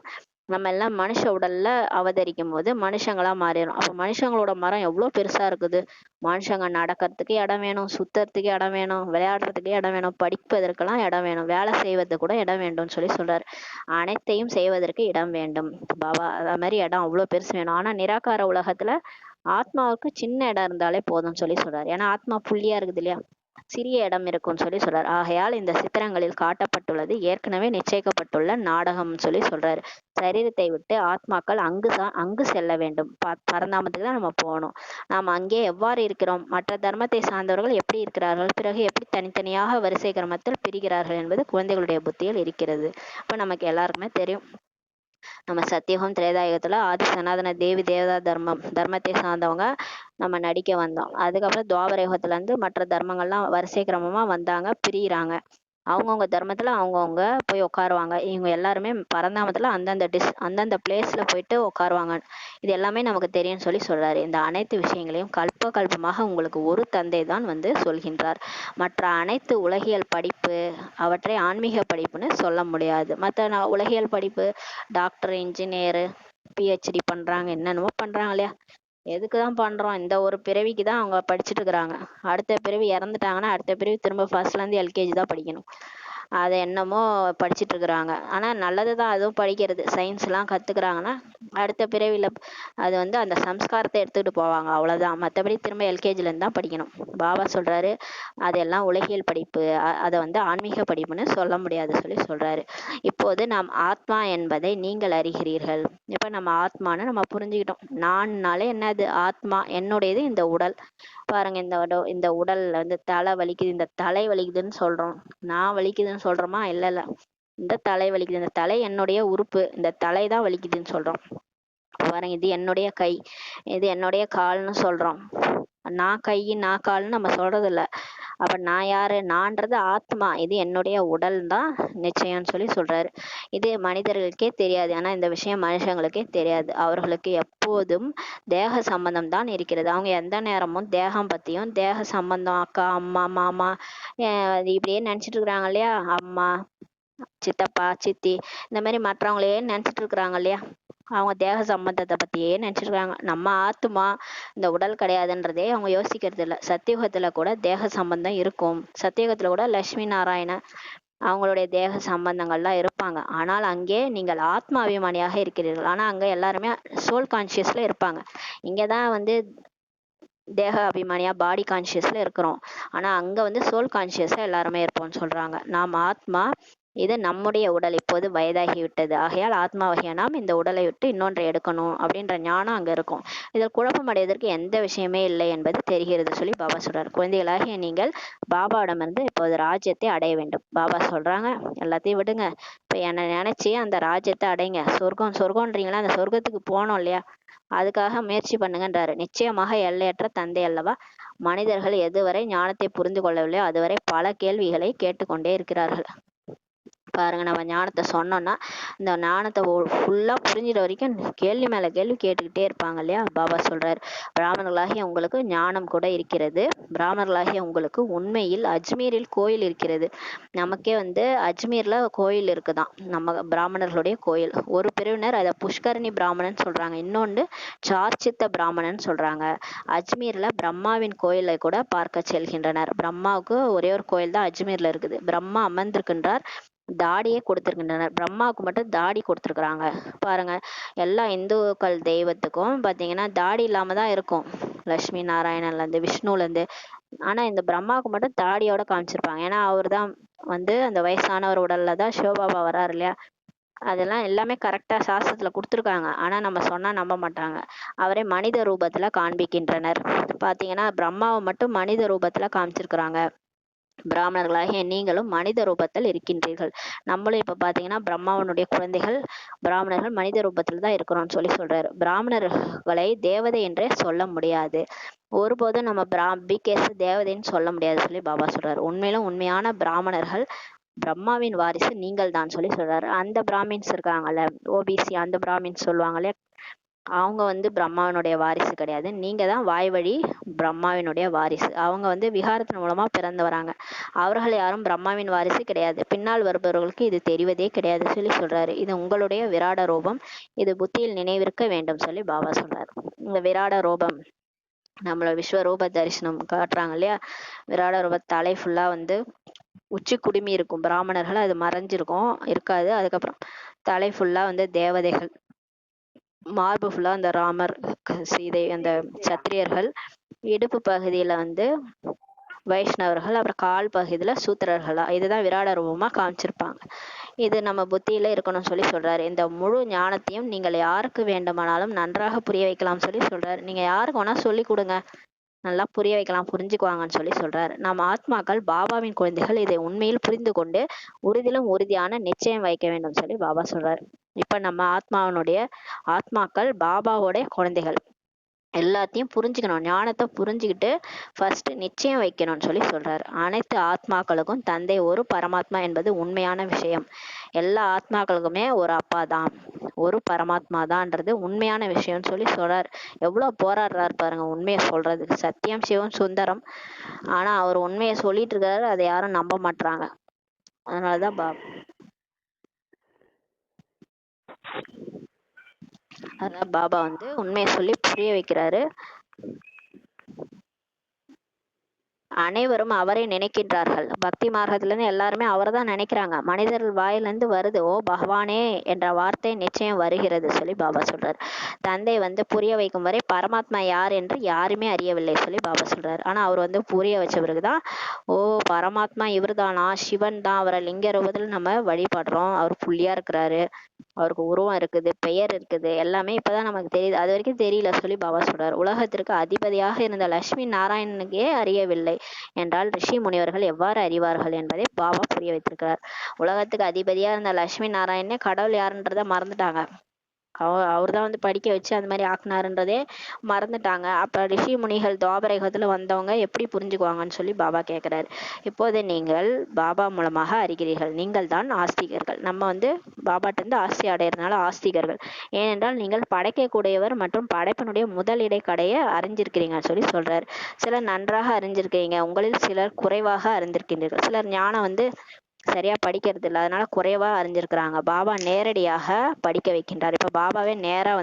நம்ம எல்லாம் மனுஷ உடல்ல அவதரிக்கும் போது மனுஷங்களா மாறிடும். அப்ப மனுஷங்களோட மரம் எவ்வளவு பெருசா இருக்குது. மனுஷங்க நடக்கிறதுக்கு இடம் வேணும், சுத்தறதுக்கு இடம் வேணும், விளையாடுறதுக்கு இடம் வேணும், படிப்பதற்கெல்லாம் இடம் வேணும், வேலை செய்வதற்கு கூட இடம் வேண்டும்னு சொல்லி சொல்றாரு. அனைத்தையும் செய்வதற்கு இடம் வேண்டும் பாபா. அதே மாதிரி இடம் அவ்வளவு பெருசு வேணும். ஆனா நிராகார உலகத்துல ஆத்மாவுக்கு சின்ன இடம் இருந்தாலே போதும்னு சொல்லி சொல்றாரு. ஏன்னா ஆத்மா புள்ளியா இருக்குது இல்லையா, சிறிய இடம் இருக்கும்னு சொல்லி சொல்றாரு. ஆகையால் இந்த சித்திரங்களில் காட்டப்பட்டுள்ளது ஏற்கனவே நிச்சயிக்கப்பட்டுள்ள நாடகம் சொல்லி சொல்றாரு. சரீரத்தை விட்டு ஆத்மாக்கள் அங்கு செல்ல வேண்டும். பரந்தாமத்துக்கு தான் நம்ம போகணும். நாம் அங்கே எவ்வாறு இருக்கிறோம், மற்ற தர்மத்தை சார்ந்தவர்கள் எப்படி இருக்கிறார்கள், பிறகு எப்படி தனித்தனியாக வரிசை கிரமத்தில் பிரிகிறார்கள் என்பது குழந்தைகளுடைய புத்தியில் இருக்கிறது. இப்ப நமக்கு எல்லாருக்குமே தெரியும், நம்ம சத்தியுகம் திரேதாயுகத்துல ஆதி சனாதன தேவி தேவதா தர்மத்தை சார்ந்தவங்க நம்ம நடிக்க வந்தோம். அதுக்கப்புறம் துவாபர யுகத்துல இருந்து மற்ற தர்மங்கள்லாம் வரிசை கிரமமா வந்தாங்க, பிரியிறாங்க. அவங்கவுங்க தர்மத்துல அவங்கவுங்க போய் உட்காருவாங்க. இவங்க எல்லாருமே பரந்தாமத்துல அந்தந்த பிளேஸ்ல போயிட்டு உட்காருவாங்க. இது எல்லாமே நமக்கு தெரியும்னு சொல்லி சொல்றாரு. இந்த அனைத்து விஷயங்களையும் கல்பமாக உங்களுக்கு ஒரு தந்தை தான் வந்து சொல்கின்றார். மற்ற அனைத்து உலகியல் படிப்பு அவற்றை ஆன்மீக படிப்புன்னு சொல்ல முடியாது. மற்ற உலகியல் படிப்பு டாக்டர், இன்ஜினியரு, பிஹெச்டி பண்றாங்க, என்னென்னமோ பண்றாங்க இல்லையா, எதுக்குதான் பண்றோம், இந்த ஒரு பிறவிக்கு தான் அவங்க படிச்சுட்டு இருக்கிறாங்க. அடுத்த பிறவி இறந்துட்டாங்கன்னா அடுத்த பிறவி திரும்ப ஃபர்ஸ்ட்ல இருந்து எல்கேஜி தான் படிக்கணும். அதை என்னமோ படிச்சுட்டு இருக்கிறாங்க. ஆனா நல்லதுதான் அதுவும் படிக்கிறது. சயின்ஸ் எல்லாம் கத்துக்கிறாங்கன்னா அடுத்த பிறவில அது வந்து அந்த சம்ஸ்காரத்தை எடுத்துக்கிட்டு போவாங்க, அவ்வளவுதான். மற்றபடி திரும்ப எல்கேஜில இருந்து தான் படிக்கணும். பாபா சொல்றாரு அதெல்லாம் உலகியல் படிப்பு, அதை வந்து ஆன்மீக படிப்புன்னு சொல்ல முடியாது சொல்லி சொல்றாரு. இப்போது நாம் ஆத்மா என்பதை நீங்கள் அறிகிறீர்கள். இப்ப நம்ம ஆத்மான்னு நம்ம புரிஞ்சுக்கிட்டோம். நான்னாலே என்னது, ஆத்மா என்னுடையது இந்த உடல். பாருங்க, இந்த உடல்ல வந்து தலை வலிக்குது, இந்த தலை வலிக்குதுன்னு சொல்றோம். நான் வலிக்குதுன்னு சொல்றோமா? இல்ல, இந்த தலை வலிக்குது, இந்த தலை என்னுடைய உறுப்பு, இந்த தலை தான் வலிக்குதுன்னு சொல்றோம். பாருங்க, இது என்னுடைய கை, இது என்னுடைய கால்னு சொல்றோம். நான் கை நான் கால்னு நம்ம சொல்றது இல்ல. அப்ப நான் யாரு, நான்றது ஆத்மா, இது என்னுடைய உடல் தான் நிச்சயம்னு சொல்லி சொல்றாரு. இது மனிதர்களுக்கே தெரியாது. ஆனா இந்த விஷயம் மனுஷங்களுக்கே தெரியாது. அவர்களுக்கு எப்போதும் தேக சம்பந்தம் தான் இருக்கிறது. அவங்க எந்த நேரமும் தேகம் பத்தியும் தேக சம்பந்தம், அக்கா, அம்மா, மாமா, இப்படியே நினைச்சிட்டு இருக்கிறாங்க இல்லையா. அம்மா, சித்தப்பா, சித்தி, இந்த மாதிரி மற்றவங்களையே நினைச்சிட்டு இருக்கிறாங்க இல்லையா. அவங்க தேக சம்பந்தத்தை பத்தியே நினைச்சிருக்காங்க. நம்ம ஆத்மா இந்த உடல் கிடையாதுன்றதே அவங்க யோசிக்கிறது இல்லை. சத்தியுகத்துல கூட தேக சம்பந்தம் இருக்கும். சத்தியுகத்துல கூட லட்சுமி நாராயண அவங்களுடைய தேக சம்பந்தங்கள்லாம் இருப்பாங்க. ஆனால் அங்கே நீங்கள் ஆத்மா அபிமானியாக இருக்கிறீர்கள். ஆனா அங்க எல்லாருமே சோல் கான்சியஸ்ல இருப்பாங்க. இங்கதான் வந்து தேக அபிமானியா பாடி கான்சியஸ்ல இருக்கிறோம். ஆனா அங்க வந்து சோல் கான்சியஸா எல்லாருமே இருப்போம்னு சொல்றாங்க. நாம் ஆத்மா இது நம்முடைய உடல் இப்போது வயதாகிவிட்டது, ஆகையால் ஆத்மாவகிய நாம் இந்த உடலை விட்டு இன்னொன்றை எடுக்கணும் அப்படின்ற ஞானம் அங்க இருக்கும். இதில் குழப்பம் அடைவதற்கு எந்த விஷயமே இல்லை என்பது தெரிகிறது சொல்லி பாபா சொல்றாரு. குழந்தைகளாகிய நீங்கள் பாபாவிடமிருந்து இப்போது ராஜ்யத்தை அடைய வேண்டும். பாபா சொல்றாங்க, எல்லாத்தையும் விடுங்க, இப்ப என்னை நினைச்சு அந்த ராஜ்யத்தை அடைங்க. சொர்க்கம் சொர்க்கம்ன்றீங்களா, அந்த சொர்க்கத்துக்கு போனோம் இல்லையா, அதுக்காக முயற்சி பண்ணுங்கன்றாரு. நிச்சயமாக எல்லையற்ற தந்தை அல்லவா. மனிதர்கள் எதுவரை ஞானத்தை புரிந்து கொள்ளவில்லையோ அதுவரை பல கேள்விகளை கேட்டுக்கொண்டே இருக்கிறார்கள். பாருங்க, நம்ம ஞானத்தை சொன்னோம்னா இந்த ஞானத்தை ஃபுல்லா புரிஞ்சுற வரைக்கும் கேள்வி மேல கேள்வி கேட்டுக்கிட்டே இருப்பாங்க இல்லையா. பாபா சொல்றாரு, பிராமணர்களாகிய உங்களுக்கு ஞானம் கூட இருக்கிறது. பிராமணர்களாகிய உங்களுக்கு உண்மையில் அஜ்மீரில் கோயில் இருக்கிறது. நமக்கே அஜ்மீர்ல கோயில் இருக்குதான், நம்ம பிராமணர்களுடைய கோயில். ஒரு பிரிவினர் அதை புஷ்கரணி பிராமணன் சொல்றாங்க, இன்னொன்று சார்ச்சித்த பிராமணன் சொல்றாங்க. அஜ்மீர்ல பிரம்மாவின் கோயிலை கூட பார்க்க செல்கின்றனர். பிரம்மாவுக்கு ஒரே ஒரு கோயில் தான் அஜ்மீர்ல இருக்குது. பிரம்மா அமர்ந்திருக்கின்றார், தாடியே கொடுத்திருக்கின்றனர். பிரம்மாவுக்கு மட்டும் தாடி கொடுத்துருக்குறாங்க. பாருங்க, எல்லா இந்துக்கள் தெய்வத்துக்கும் பாத்தீங்கன்னா தாடி இல்லாம தான் இருக்கும், லட்சுமி நாராயணன்ல இருந்து விஷ்ணுல இருந்து. ஆனா இந்த பிரம்மாவுக்கு மட்டும் தாடியோட காமிச்சிருப்பாங்க. ஏன்னா அவர் தான் அந்த வயசானவர் உடல்ல தான் சிவபாபா வர்றாரு இல்லையா. அதெல்லாம் எல்லாமே கரெக்டா சாஸ்திரத்துல கொடுத்துருக்காங்க. ஆனா நம்ம சொன்னா நம்ப மாட்டாங்க. அவரை மனித ரூபத்துல காண்பிக்கின்றனர். பாத்தீங்கன்னா பிரம்மாவை மட்டும் மனித ரூபத்துல காமிச்சிருக்கிறாங்க. பிராமணர்களாகிய நீங்களும் மனித ரூபத்தில் இருக்கின்றீர்கள். நம்மளும் இப்ப பாத்தீங்கன்னா பிரம்மாவனுடைய குழந்தைகள், பிராமணர்கள் மனித ரூபத்துல தான் இருக்கிறோம்னு சொல்லி சொல்றாரு. பிராமணர்களை தேவதை என்றே சொல்ல முடியாது. ஒருபோதும் நம்ம பிகேஸ் தேவதைன்னு சொல்ல முடியாது சொல்லி பாபா சொல்றாரு. உண்மையிலும் உண்மையான பிராமணர்கள் பிரம்மாவின் வாரிசு நீங்கள் தான் சொல்லி சொல்றாரு. அந்த பிராமின்ஸ் இருக்காங்கல்ல, ஓபிசி அந்த பிராமின்ஸ் சொல்லுவாங்கல்ல, அவங்க பிரம்மாவினுடைய வாரிசு கிடையாது. நீங்க தான் வாய் வழி பிரம்மாவினுடைய வாரிசு. அவங்க விகாரத்தின் மூலமா பிறந்து வராங்க. அவர்கள் யாரும் பிரம்மாவின் வாரிசு கிடையாது. பின்னால் வருபவர்களுக்கு இது தெரிவதே கிடையாது சொல்லி சொல்றாரு. இது உங்களுடைய விராட ரூபம், இது புத்தியில் நினைவிருக்க வேண்டும் சொல்லி பாபா சொல்றாரு. இந்த விராட ரூபம் நம்மள விஸ்வரூப தரிசனம் காட்டுறாங்க இல்லையா. விராட ரூப தலை ஃபுல்லா உச்சி குடுமி இருக்கும், பிராமணர்கள் அது மறைஞ்சிருக்கும், இருக்காது. அதுக்கப்புறம் தலை ஃபுல்லா தேவதைகள், மார்பு ஃபுல்லா அந்த ராமர் சீதை அந்த சத்திரியர்கள், இடுப்பு பகுதியில வைஷ்ணவர்கள், அப்புறம் கால் பகுதியில சூத்திரர்களா, இதுதான் விராட ரூபமா காமிச்சிருப்பாங்க. இது நம்ம புத்தியில இருக்கணும்னு சொல்லி சொல்றாரு. இந்த முழு ஞானத்தையும் நீங்கள் யாருக்கு வேண்டுமானாலும் நன்றாக புரிய வைக்கலாம் சொல்லி சொல்றாரு. நீங்க யாருக்கு வேணா சொல்லி கொடுங்க, நல்லா புரிய வைக்கலாம், புரிஞ்சுக்குவாங்கன்னு சொல்லி சொல்றாரு. நம்ம ஆத்மாக்கள் பாபாவின் குழந்தைகள், இதை உண்மையில் புரிந்து கொண்டு உறுதியிலும் உறுதியான நிச்சயம் வைக்க வேண்டும் சொல்லி பாபா சொல்றாரு. இப்ப நம்ம ஆத்மாக்கள் பாபாவோட குழந்தைகள், எல்லாத்தையும் புரிஞ்சுக்கணும், ஞானத்தை புரிஞ்சுக்கிட்டு ஃபர்ஸ்ட் நிச்சயம் வைக்கணும்னு சொல்லி சொல்றாரு. அனைத்து ஆத்மாக்களுக்கும் தந்தை ஒரு பரமாத்மா என்பது உண்மையான விஷயம். எல்லா ஆத்மாக்களுக்குமே ஒரு அப்பா தான், ஒரு பரமாத்மா தான்ன்றது உண்மையான விஷயம்னு சொல்லி சொல்றாரு. எவ்வளவு போராடுறாரு பாருங்க உண்மையை சொல்றதுக்கு. சத்தியம் சிவம் சுந்தரம், ஆனா அவர் உண்மையை சொல்லிட்டு இருக்காரு, அதை யாரும் நம்ப மாட்டாங்க. அதனாலதான் அதான் பாபா உண்மையை சொல்லி புரிய வைக்கிறாரு. அனைவரும் அவரை நினைக்கின்றார்கள். பக்தி மார்க்கத்துல இருந்து எல்லாருமே அவரை தான் நினைக்கிறாங்க. மனிதர்கள் வாயிலிருந்து வருது ஓ பகவானே என்ற வார்த்தை நிச்சயம் வருகிறது சொல்லி பாபா சொல்றாரு. தந்தை புரிய வைக்கும் வரை பரமாத்மா யார் என்று யாருமே அறியவில்லை சொல்லி பாபா சொல்றாரு. ஆனா அவர் புரிய வச்ச பிறகுதான் ஓ பரமாத்மா இவர் தானா, சிவன் தான், அவரை லிங்க ரூபத்தில் நம்ம வழிபடுறோம், அவர் புள்ளியா இருக்கிறாரு, அவருக்கு உருவம் இருக்குது, பெயர் இருக்குது, எல்லாமே இப்பதான் நமக்கு தெரியுது, அது வரைக்கும் தெரியல சொல்லி பாபா சொல்றாரு. உலகத்திற்கு அதிபதியாக இருந்த லட்சுமி நாராயணனுக்கே அறியவில்லை என்றால் ரிஷி முனிவர்கள் எவ்வாறு அறிவார்கள் என்பதை பாபா புரிய வைத்திருக்கிறார். உலகத்துக்கு அதிபதியா இருந்த லட்சுமி நாராயணனே கடவுள் யாருன்றதை மறந்துட்டாங்க. அவர் தான் படிக்க வச்சு அந்த மாதிரி ஆக்குனாருன்றதே மறந்துட்டாங்க. அப்ப ரிஷி முனிகள் துவாபரகத்துல வந்தவங்க எப்படி புரிஞ்சுக்குவாங்கன்னு சொல்லி பாபா கேட்கிறாரு. இப்போது நீங்கள் பாபா மூலமாக அறிகிறீர்கள், நீங்கள் தான் ஆஸ்திகர்கள். நம்ம பாபாட்ட இருந்து ஆஸ்தி அடையறதுனால ஆஸ்திகர்கள். ஏனென்றால் நீங்கள் படைக்கக்கூடியவர் மற்றும் படைப்பினுடைய முதல் இடைக்கடையை அறிஞ்சிருக்கிறீங்கன்னு சொல்லி சொல்றாரு. சிலர் நன்றாக அறிஞ்சிருக்கீங்க, உங்களில் சிலர் குறைவாக அறிந்திருக்கின்றீர்கள். சிலர் ஞானம் சரியா படிக்கிறது இல்லை, அதனால குறைவா அறிஞ்சிருக்கிறாங்க. பாபா நேரடியாக படிக்க வைக்கின்றார். இப்ப பாபாவே நேரா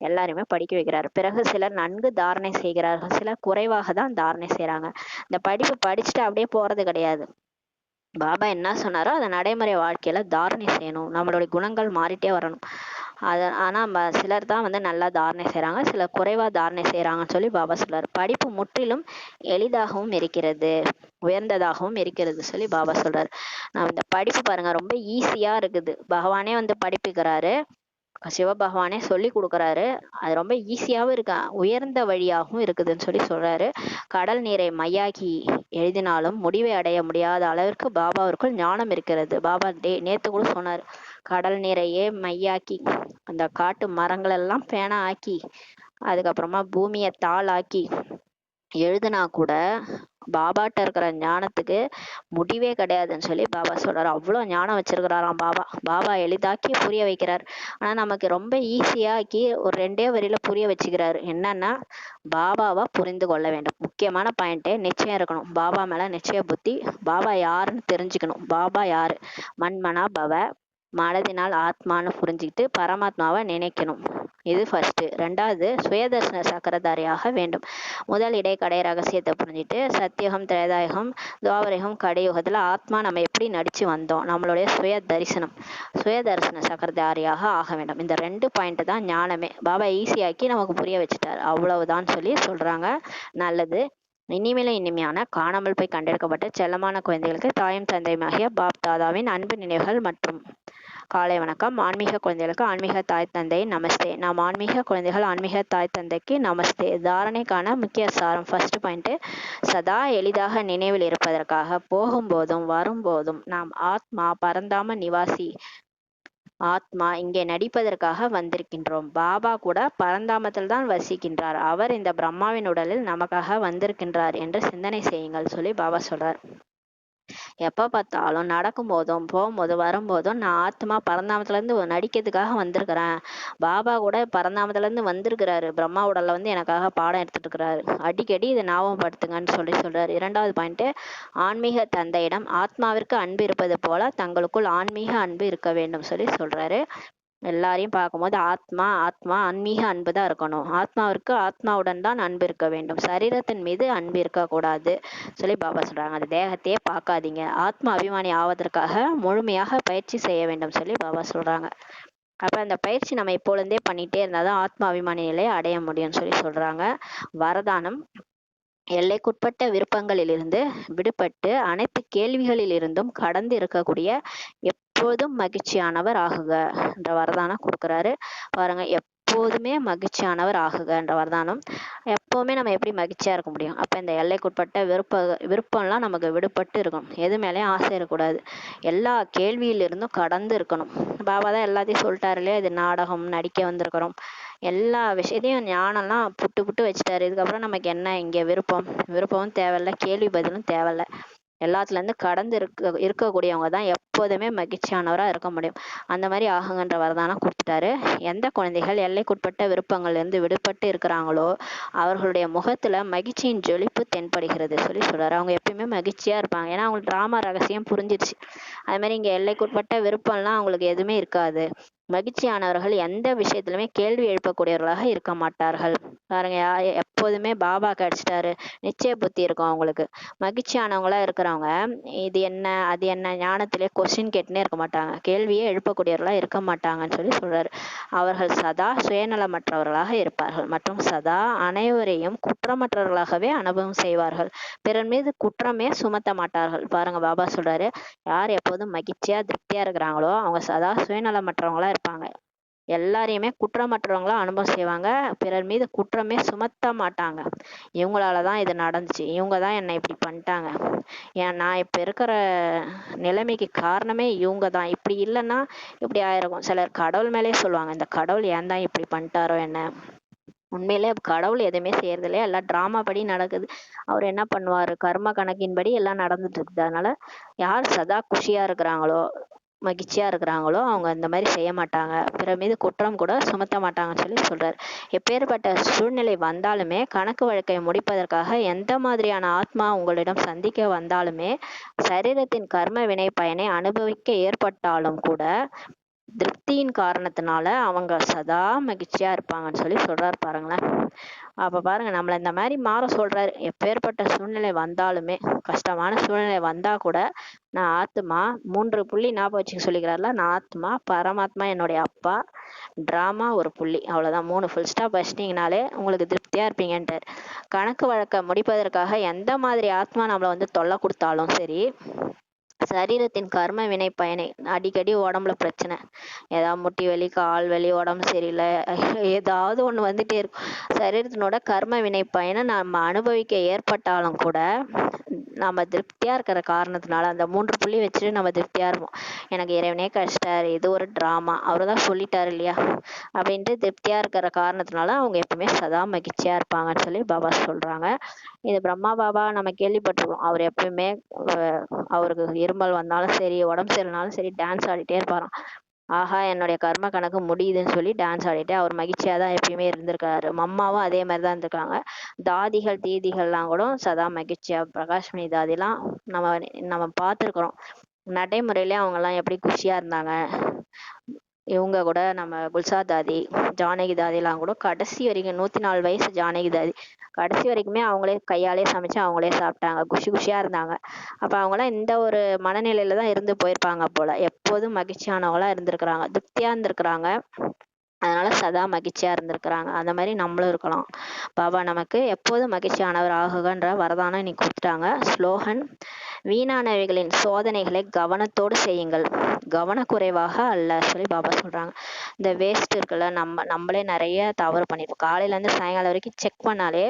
எல்லாருமே படிக்க வைக்கிறாரு. பிறகு சிலர் நன்கு தாரணை செய்கிறார்கள், சிலர் குறைவாக தான் தாரணை செய்யறாங்க. இந்த படிப்பு படிச்சுட்டு அப்படியே போறது கிடையாது. பாபா என்ன சொன்னாரோ அதை நடைமுறை வாழ்க்கையில தாரணை செய்யணும். நம்மளுடைய குணங்கள் மாறிட்டே வரணும். ஆனா சிலர் தான் வந்து நல்லா தாரணை செய்றாங்க, சிலர் குறைவா தாரணை செய்றாங்கன்னு சொல்லி பாபா சொல்றாரு. படிப்பு முற்றிலும் எளிதாகவும் இருக்கிறது, உயர்ந்ததாகவும் இருக்கிறது சொல்லி பாபா சொல்றாரு. நான் இந்த படிப்பு பாருங்க ரொம்ப ஈஸியா இருக்குது. பகவானே வந்து படிப்புக்கிறாரு, சிவபகவானே சொல்லி கொடுக்குறாரு. அது ரொம்ப ஈஸியாவும் இருக்கு, உயர்ந்த வழியாகவும் இருக்குதுன்னு சொல்லி சொல்றாரு. கடல் நீரை மையாக்கி எழுதினாலும் முடிவை அடைய முடியாத அளவிற்கு பாபாவிற்குள் ஞானம் இருக்கிறது. பாபா நேத்து கூட சொன்னார், கடல் நீரையே மையாக்கி அந்த காட்டு மரங்கள் எல்லாம் பேனா ஆக்கி அதுக்கப்புறமா பூமியை தாள் ஆக்கி எழுதுனா கூட பாபாட்ட இருக்கிற ஞானத்துக்கு முடிவே கிடையாதுன்னு சொல்லி பாபா சொல்றாரு. அவ்வளோ ஞானம் வச்சிருக்கிறாராம் பாபா. பாபா எளிதாக்கி புரிய வைக்கிறார். ஆனா நமக்கு ரொம்ப ஈஸியாக்கி ஒரு 2 வரியில புரிய வச்சுக்கிறாரு. என்னன்னா, பாபாவை புரிந்து கொள்ள வேண்டும். முக்கியமான பாயிண்டே நிச்சயம் இருக்கணும். பாபா மேல நிச்சய புத்தி. பாபா யாருன்னு தெரிஞ்சுக்கணும். பாபா யாரு? மண்மனா பவ, மனதினால் ஆத்மான்னு புரிஞ்சுக்கிட்டு பரமாத்மாவை நினைக்கணும். இது ஃபர்ஸ்ட். ரெண்டாவது, சுயதர்சன சக்கரதாரியாக வேண்டும். முதல் இடைக்கடை ரகசியத்தை புரிஞ்சுட்டு சத்தியுகம், திரேதாயுகம், துவாபரயுகம், கடையுகத்துல ஆத்மா நம்ம எப்படி நடிச்சு வந்தோம், நம்மளுடைய சுய தரிசன சக்கரதாரியாக ஆக வேண்டும். இந்த 2 பாயிண்ட் தான் ஞானமே. பாபா ஈஸியாக்கி நமக்கு புரிய வச்சுட்டார். அவ்வளவுதான் சொல்லி சொல்றாங்க. நல்லது. இனிமேலும் இனிமையான காணாமல் போய் கண்டெடுக்கப்பட்ட செல்லமான குழந்தைகளுக்கு தாயும் தந்தையுமாகிய பாப் தாதாவின் அன்பு நினைவுகள் மற்றும் காலை வணக்கம். ஆன்மீக குழந்தைகளுக்கு ஆன்மீக தாய் தந்தை நமஸ்தே. நாம் ஆன்மீக குழந்தைகள் ஆன்மீக தாய் தந்தைக்கு நமஸ்தே. தாரணைக்கான முக்கிய சாரம். ஃபர்ஸ்ட் பாயிண்ட், சதா எளிதாக நினைவில் இருப்பதற்காக போகும்போதும் வரும்போதும் நாம் ஆத்மா பரந்தாம நிவாசி, ஆத்மா இங்கே நடிப்பதற்காக வந்திருக்கின்றோம். பாபா கூட பரந்தாமத்தில் தான் வசிக்கின்றார். அவர் இந்த பிரம்மாவின் உடலில் நமக்காக வந்திருக்கின்றார் என்று சிந்தனை செய்யுங்கள் சொல்லி பாபா சொல்றார். எப்ப பார்த்தாலும் நடக்கும் போதும் போகும்போதும் வரும்போதும் நான் ஆத்மா பரந்தாமத்துல இருந்து நடிக்கிறதுக்காக வந்திருக்கிறேன். பாபா கூட பரந்தாமத்துல இருந்து வந்திருக்கிறாரு, பிரம்மா உடல்ல வந்து எனக்காக பாடம் எடுத்துட்டு இருக்கிறாரு. அடிக்கடி இதை ஞாபகப்படுத்துங்கன்னு சொல்லி சொல்றாரு. 2வது பாயிண்ட், ஆன்மீக தந்தையிடம் ஆத்மாவிற்கு அன்பு இருப்பது போல தங்களுக்குள் ஆன்மீக அன்பு இருக்க வேண்டும் சொல்லி சொல்றாரு. எல்லாரையும் பார்க்கும்போது ஆத்மா ஆத்மா ஆன்மீக அன்பு தான் இருக்கணும். ஆத்மாவிற்கு ஆத்மாவுடன் தான் அன்பு இருக்க வேண்டும். சரீரத்தின் மீது அன்பு இருக்கக்கூடாது சொல்லி பாபா சொல்றாங்க. அந்த தேகத்தையே பார்க்காதீங்க. ஆத்மா அபிமானி ஆவதற்காக முழுமையாக பயிற்சி செய்ய வேண்டும் சொல்லி பாபா சொல்றாங்க. அப்ப அந்த பயிற்சி நம்ம இப்பொழுதே பண்ணிட்டே இருந்தாதான் ஆத்மா அபிமானி நிலையை அடைய முடியும்னு சொல்லி சொல்றாங்க. வரதானம். எல்லைக்குட்பட்ட விருப்பங்களிலிருந்து விடுபட்டு அனைத்து கேள்விகளிலிருந்தும் கடந்து இருக்கக்கூடிய எப்போதும் மகிழ்ச்சியானவர் ஆகுக என்ற வரதானம் கொடுக்குறாரு. பாருங்க, எப்போதுமே மகிழ்ச்சியானவர் ஆகுக என்ற வரதானம். எப்பவுமே நம்ம எப்படி மகிழ்ச்சியா இருக்க முடியும்? அப்ப இந்த எல்லைக்குட்பட்ட விருப்பம்லாம் நமக்கு விடுபட்டு இருக்கணும். எது மேலேயும் ஆசை இருக்கக்கூடாது. எல்லா கேள்வியிலிருந்தும் கடந்து இருக்கணும். பாபா தான் எல்லாத்தையும் சொல்லிட்டாரு இல்லையா, இது நாடகம் நடிக்க வந்திருக்கிறோம், எல்லா விஷயத்தையும் ஞானம்லாம் புட்டு புட்டு வச்சுட்டாரு. இதுக்கப்புறம் நமக்கு என்ன இங்க விருப்பமும் தேவையில்ல, கேள்வி பதிலும் தேவையில்ல. எல்லாத்துல இருந்து கடந்து இருக்கக்கூடியவங்க தான் எப்போதுமே மகிழ்ச்சியானவரா இருக்க முடியும். அந்த மாதிரி ஆகுங்கன்ற வரதானம் கொடுத்துட்டாரு. எந்த குழந்தைகள் எல்லைக்குட்பட்ட விருப்பங்கள்ல இருந்து விடுபட்டு இருக்கிறாங்களோ அவர்களுடைய முகத்துல மகிழ்ச்சியின் ஜொலிப்பு தென்படுகிறது சொல்லி சொல்றாரு. அவங்க எப்பயுமே மகிழ்ச்சியா இருப்பாங்க. ஏன்னா அவங்களுக்கு டிராமா ரகசியம் புரிஞ்சிருச்சு. அது மாதிரி இங்க எல்லைக்குட்பட்ட விருப்பம்லாம் அவங்களுக்கு எதுவுமே இருக்காது. மகிழ்ச்சியானவர்கள் எந்த விஷயத்திலுமே கேள்வி எழுப்பக்கூடியவர்களாக இருக்க மாட்டார்கள். பாருங்க, எப்போதுமே பாபா கிடைச்சிட்டாரு, நிச்சய புத்தி இருக்கும் அவங்களுக்கு. மகிழ்ச்சியானவங்களா இருக்கிறவங்க இது என்ன அது என்ன ஞானத்திலே கொஸ்டின் கேட்டுனே இருக்க மாட்டாங்க, கேள்வியே எழுப்பக்கூடியவர்களா இருக்க மாட்டாங்கன்னு சொல்லி சொல்றாரு. அவர்கள் சதா சுயநலமற்றவர்களாக இருப்பார்கள் மற்றும் சதா அனைவரையும் குற்றமற்றவர்களாகவே அனுபவம் செய்வார்கள். பிறர் மீது குற்றமே சுமத்த மாட்டார்கள். பாருங்க, பாபா சொல்றாரு, யார் எப்போதும் மகிழ்ச்சியா திருப்தியா இருக்கிறாங்களோ அவங்க சதா சுயநலமற்றவங்களா இருப்பாங்க. எல்லாரையுமே குற்றமற்றவங்களா அனுபவம் செய்வாங்க. பிறர் மீது குற்றமே சுமத்த மாட்டாங்க. இவங்களாலதான் இது நடந்துச்சு, இவங்க தான் என்னை இப்படி பண்ணிட்டாங்க, ஏன் நான் இப்ப இருக்கிற நிலைமைக்கு காரணமே இவங்க தான், இப்படி இல்லைன்னா இப்படி ஆயிருக்கும். சிலர் கடவுள் மேலே சொல்லுவாங்க, இந்த கடவுள் ஏன் தான் இப்படி பண்ணிட்டாரோ என்ன. உண்மையிலே கடவுள் எதுவுமே செய்யறது இல்லையா, எல்லாம் டிராமா படி நடக்குது. அவர் என்ன பண்ணுவாரு, கர்ம கணக்கின்படி எல்லாம் நடந்துட்டு இருக்குது. அதனால யார் சதா குஷியா இருக்கிறாங்களோ மகிழ்ச்சியா இருக்கிறாங்களோ அவங்க இந்த மாதிரி செய்ய மாட்டாங்க, பிற மீது குற்றம் கூட சுமத்த மாட்டாங்கன்னு சொல்லி சொல்றாரு. எப்பேற்பட்ட சூழ்நிலை வந்தாலுமே கணக்கு வழக்கை முடிப்பதற்காக எந்த மாதிரியான ஆத்மா உங்களிடம் சந்திக்க வந்தாலுமே சரீரத்தின் கர்ம வினை பயனை அனுபவிக்க ஏற்பட்டாலும் கூட திருப்தியின் காரணத்தினால அவங்க சதா மகிழ்ச்சியா இருப்பாங்கன்னு சொல்லி சொல்றாரு பாருங்களேன். அப்ப பாருங்க, நம்மள இந்த மாதிரி மாற சொல்றாரு. எப்பேற்பட்ட சூழ்நிலை வந்தாலுமே, கஷ்டமான சூழ்நிலை வந்தா கூட, நான் ஆத்மா 3 புள்ளி ஞாபகம் வச்சுக்க சொல்லிக்கிறாருல. நான் ஆத்மா, பரமாத்மா என்னுடைய அப்பா, டிராமா ஒரு புள்ளி, அவ்வளவுதான். 3 ஃபுல் ஸ்டாப் வச்சிட்டீங்கனாலே உங்களுக்கு திருப்தியா இருப்பீங்கன்ட்டார். கணக்கு வழக்க முடிப்பதற்காக எந்த மாதிரி ஆத்மா நம்மள வந்து தொல்லை கொடுத்தாலும் சரி, சரீரத்தின் கர்ம வினை பயனை, அடிக்கடி உடம்புல பிரச்சனை, ஏதாவது முட்டி வலி, கால் வலி, உடம்பு சரியில்லை, ஏதாவது ஒண்ணு வந்துட்டே இருக்கும். சரீரத்தினோட கர்ம வினை பயனை நம்ம அனுபவிக்க ஏற்பட்டாலும் கூட நம்ம திருப்தியா இருக்கிற காரணத்தினால அந்த 3 புள்ளி வச்சுட்டு நம்ம திருப்தியா இருப்போம். எனக்கு இறைவனே கழிச்சிட்டாரு, இது ஒரு டிராமா, அவருதான் சொல்லிட்டாரு இல்லையா அப்படின்ட்டு திருப்தியா இருக்கிற காரணத்தினால அவங்க எப்பவுமே சதா மகிழ்ச்சியா இருப்பாங்கன்னு சொல்லி பாபா சொல்றாங்க. இது பிரம்மா பாபா நம்ம கேள்விப்பட்டிருக்கோம். அவர் எப்பயுமே அவருக்கு இருமல் வந்தாலும் சரி, உடம்பு சரியில்லைனாலும் சரி, டான்ஸ் ஆடிட்டே இருப்பாராம். ஆஹா, என்னுடைய கர்ம கணக்கு முடியுதுன்னு சொல்லி டான்ஸ் ஆடிட்டு அவர் மகிழ்ச்சியா தான் எப்பயுமே இருந்திருக்காரு. மம்மாவும் அதே மாதிரி தான் இருந்திருக்காங்க. தாதிகள் தீதிகள்லாம் கூட சதா மகிழ்ச்சியா, பிரகாஷ்மணி தாதிலாம் நம்ம நம்ம பார்த்துருக்குறோம். நடைமுறையிலே அவங்க எல்லாம் எப்படி குஷியா இருந்தாங்க. இவங்க கூட நம்ம குல்சா தாதி, ஜானகி தாதிலாம் கூட கடைசி வரைக்கும் 104 வயசு ஜானகி தாதி கடைசி வரைக்குமே அவங்களே கையாலே சமைச்சு அவங்களே சாப்பிட்டாங்க, குஷி குஷியா இருந்தாங்க. அப்ப அவங்களாம் இந்த ஒரு மனநிலையில தான் இருந்து போயிருப்பாங்க போல. எப்போதும் மகிழ்ச்சியானவங்களா இருந்திருக்கிறாங்க, திருப்தியா இருந்திருக்கிறாங்க. அதனால சதா மகிழ்ச்சியா இருந்திருக்கிறாங்க. அந்த மாதிரி நம்மளும் இருக்கலாம். பாபா நமக்கு எப்போதும் மகிழ்ச்சியானவர் ஆகுகன்ற வரதானம் இன்னைக்கு கொடுத்துட்டாங்க. ஸ்லோகன்: வீணானவைகளின் சோதனைகளை கவனத்தோடு செய்யுங்கள், கவனக்குறைவாக அல்ல சொல்லி பாபா சொல்றாங்க. இந்த வேஸ்ட் இருக்குல்ல, நம்மளே நிறைய தவறு பண்ணிருப்போம். காலையில இருந்து சாயங்காலம் வரைக்கும் செக் பண்ணாலே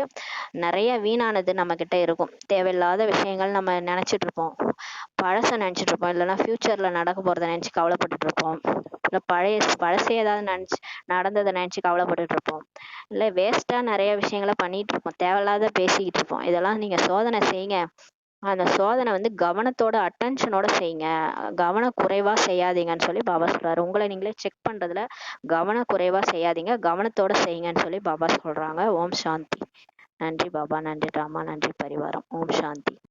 நிறைய வீணானது நம்ம கிட்ட இருக்கும். தேவையில்லாத விஷயங்கள் நம்ம நினைச்சிட்டு இருப்போம், பழச நினைச்சிட்டு இருப்போம், இல்லைன்னா ஃபியூச்சர்ல நடக்க போறதை நினைச்சு கவலைப்பட்டுட்டு இருப்போம், இல்ல பழசே ஏதாவது நடந்ததை நினைச்சு கவலைப்பட்டுட்டு இருப்போம், இல்ல வேஸ்டா நிறைய விஷயங்களை பண்ணிட்டு இருப்போம், தேவையில்லாத பேசிக்கிட்டு இருப்போம். இதெல்லாம் நீங்க சோதனை செய்யுங்க. அந்த சோதனை வந்து கவனத்தோட, அட்டென்ஷனோட செய்யுங்க, கவனக்குறைவா செய்யாதீங்கன்னு சொல்லி பாபா சொல்றாரு. உங்களை நீங்களே செக் பண்றதுல கவனக்குறைவா செய்யாதீங்க, கவனத்தோட செய்யுங்கன்னு சொல்லி பாபா சொல்றாங்க. ஓம் சாந்தி. நன்றி பாபா, நன்றி ராமா, நன்றி பரிவாரம். ஓம் சாந்தி.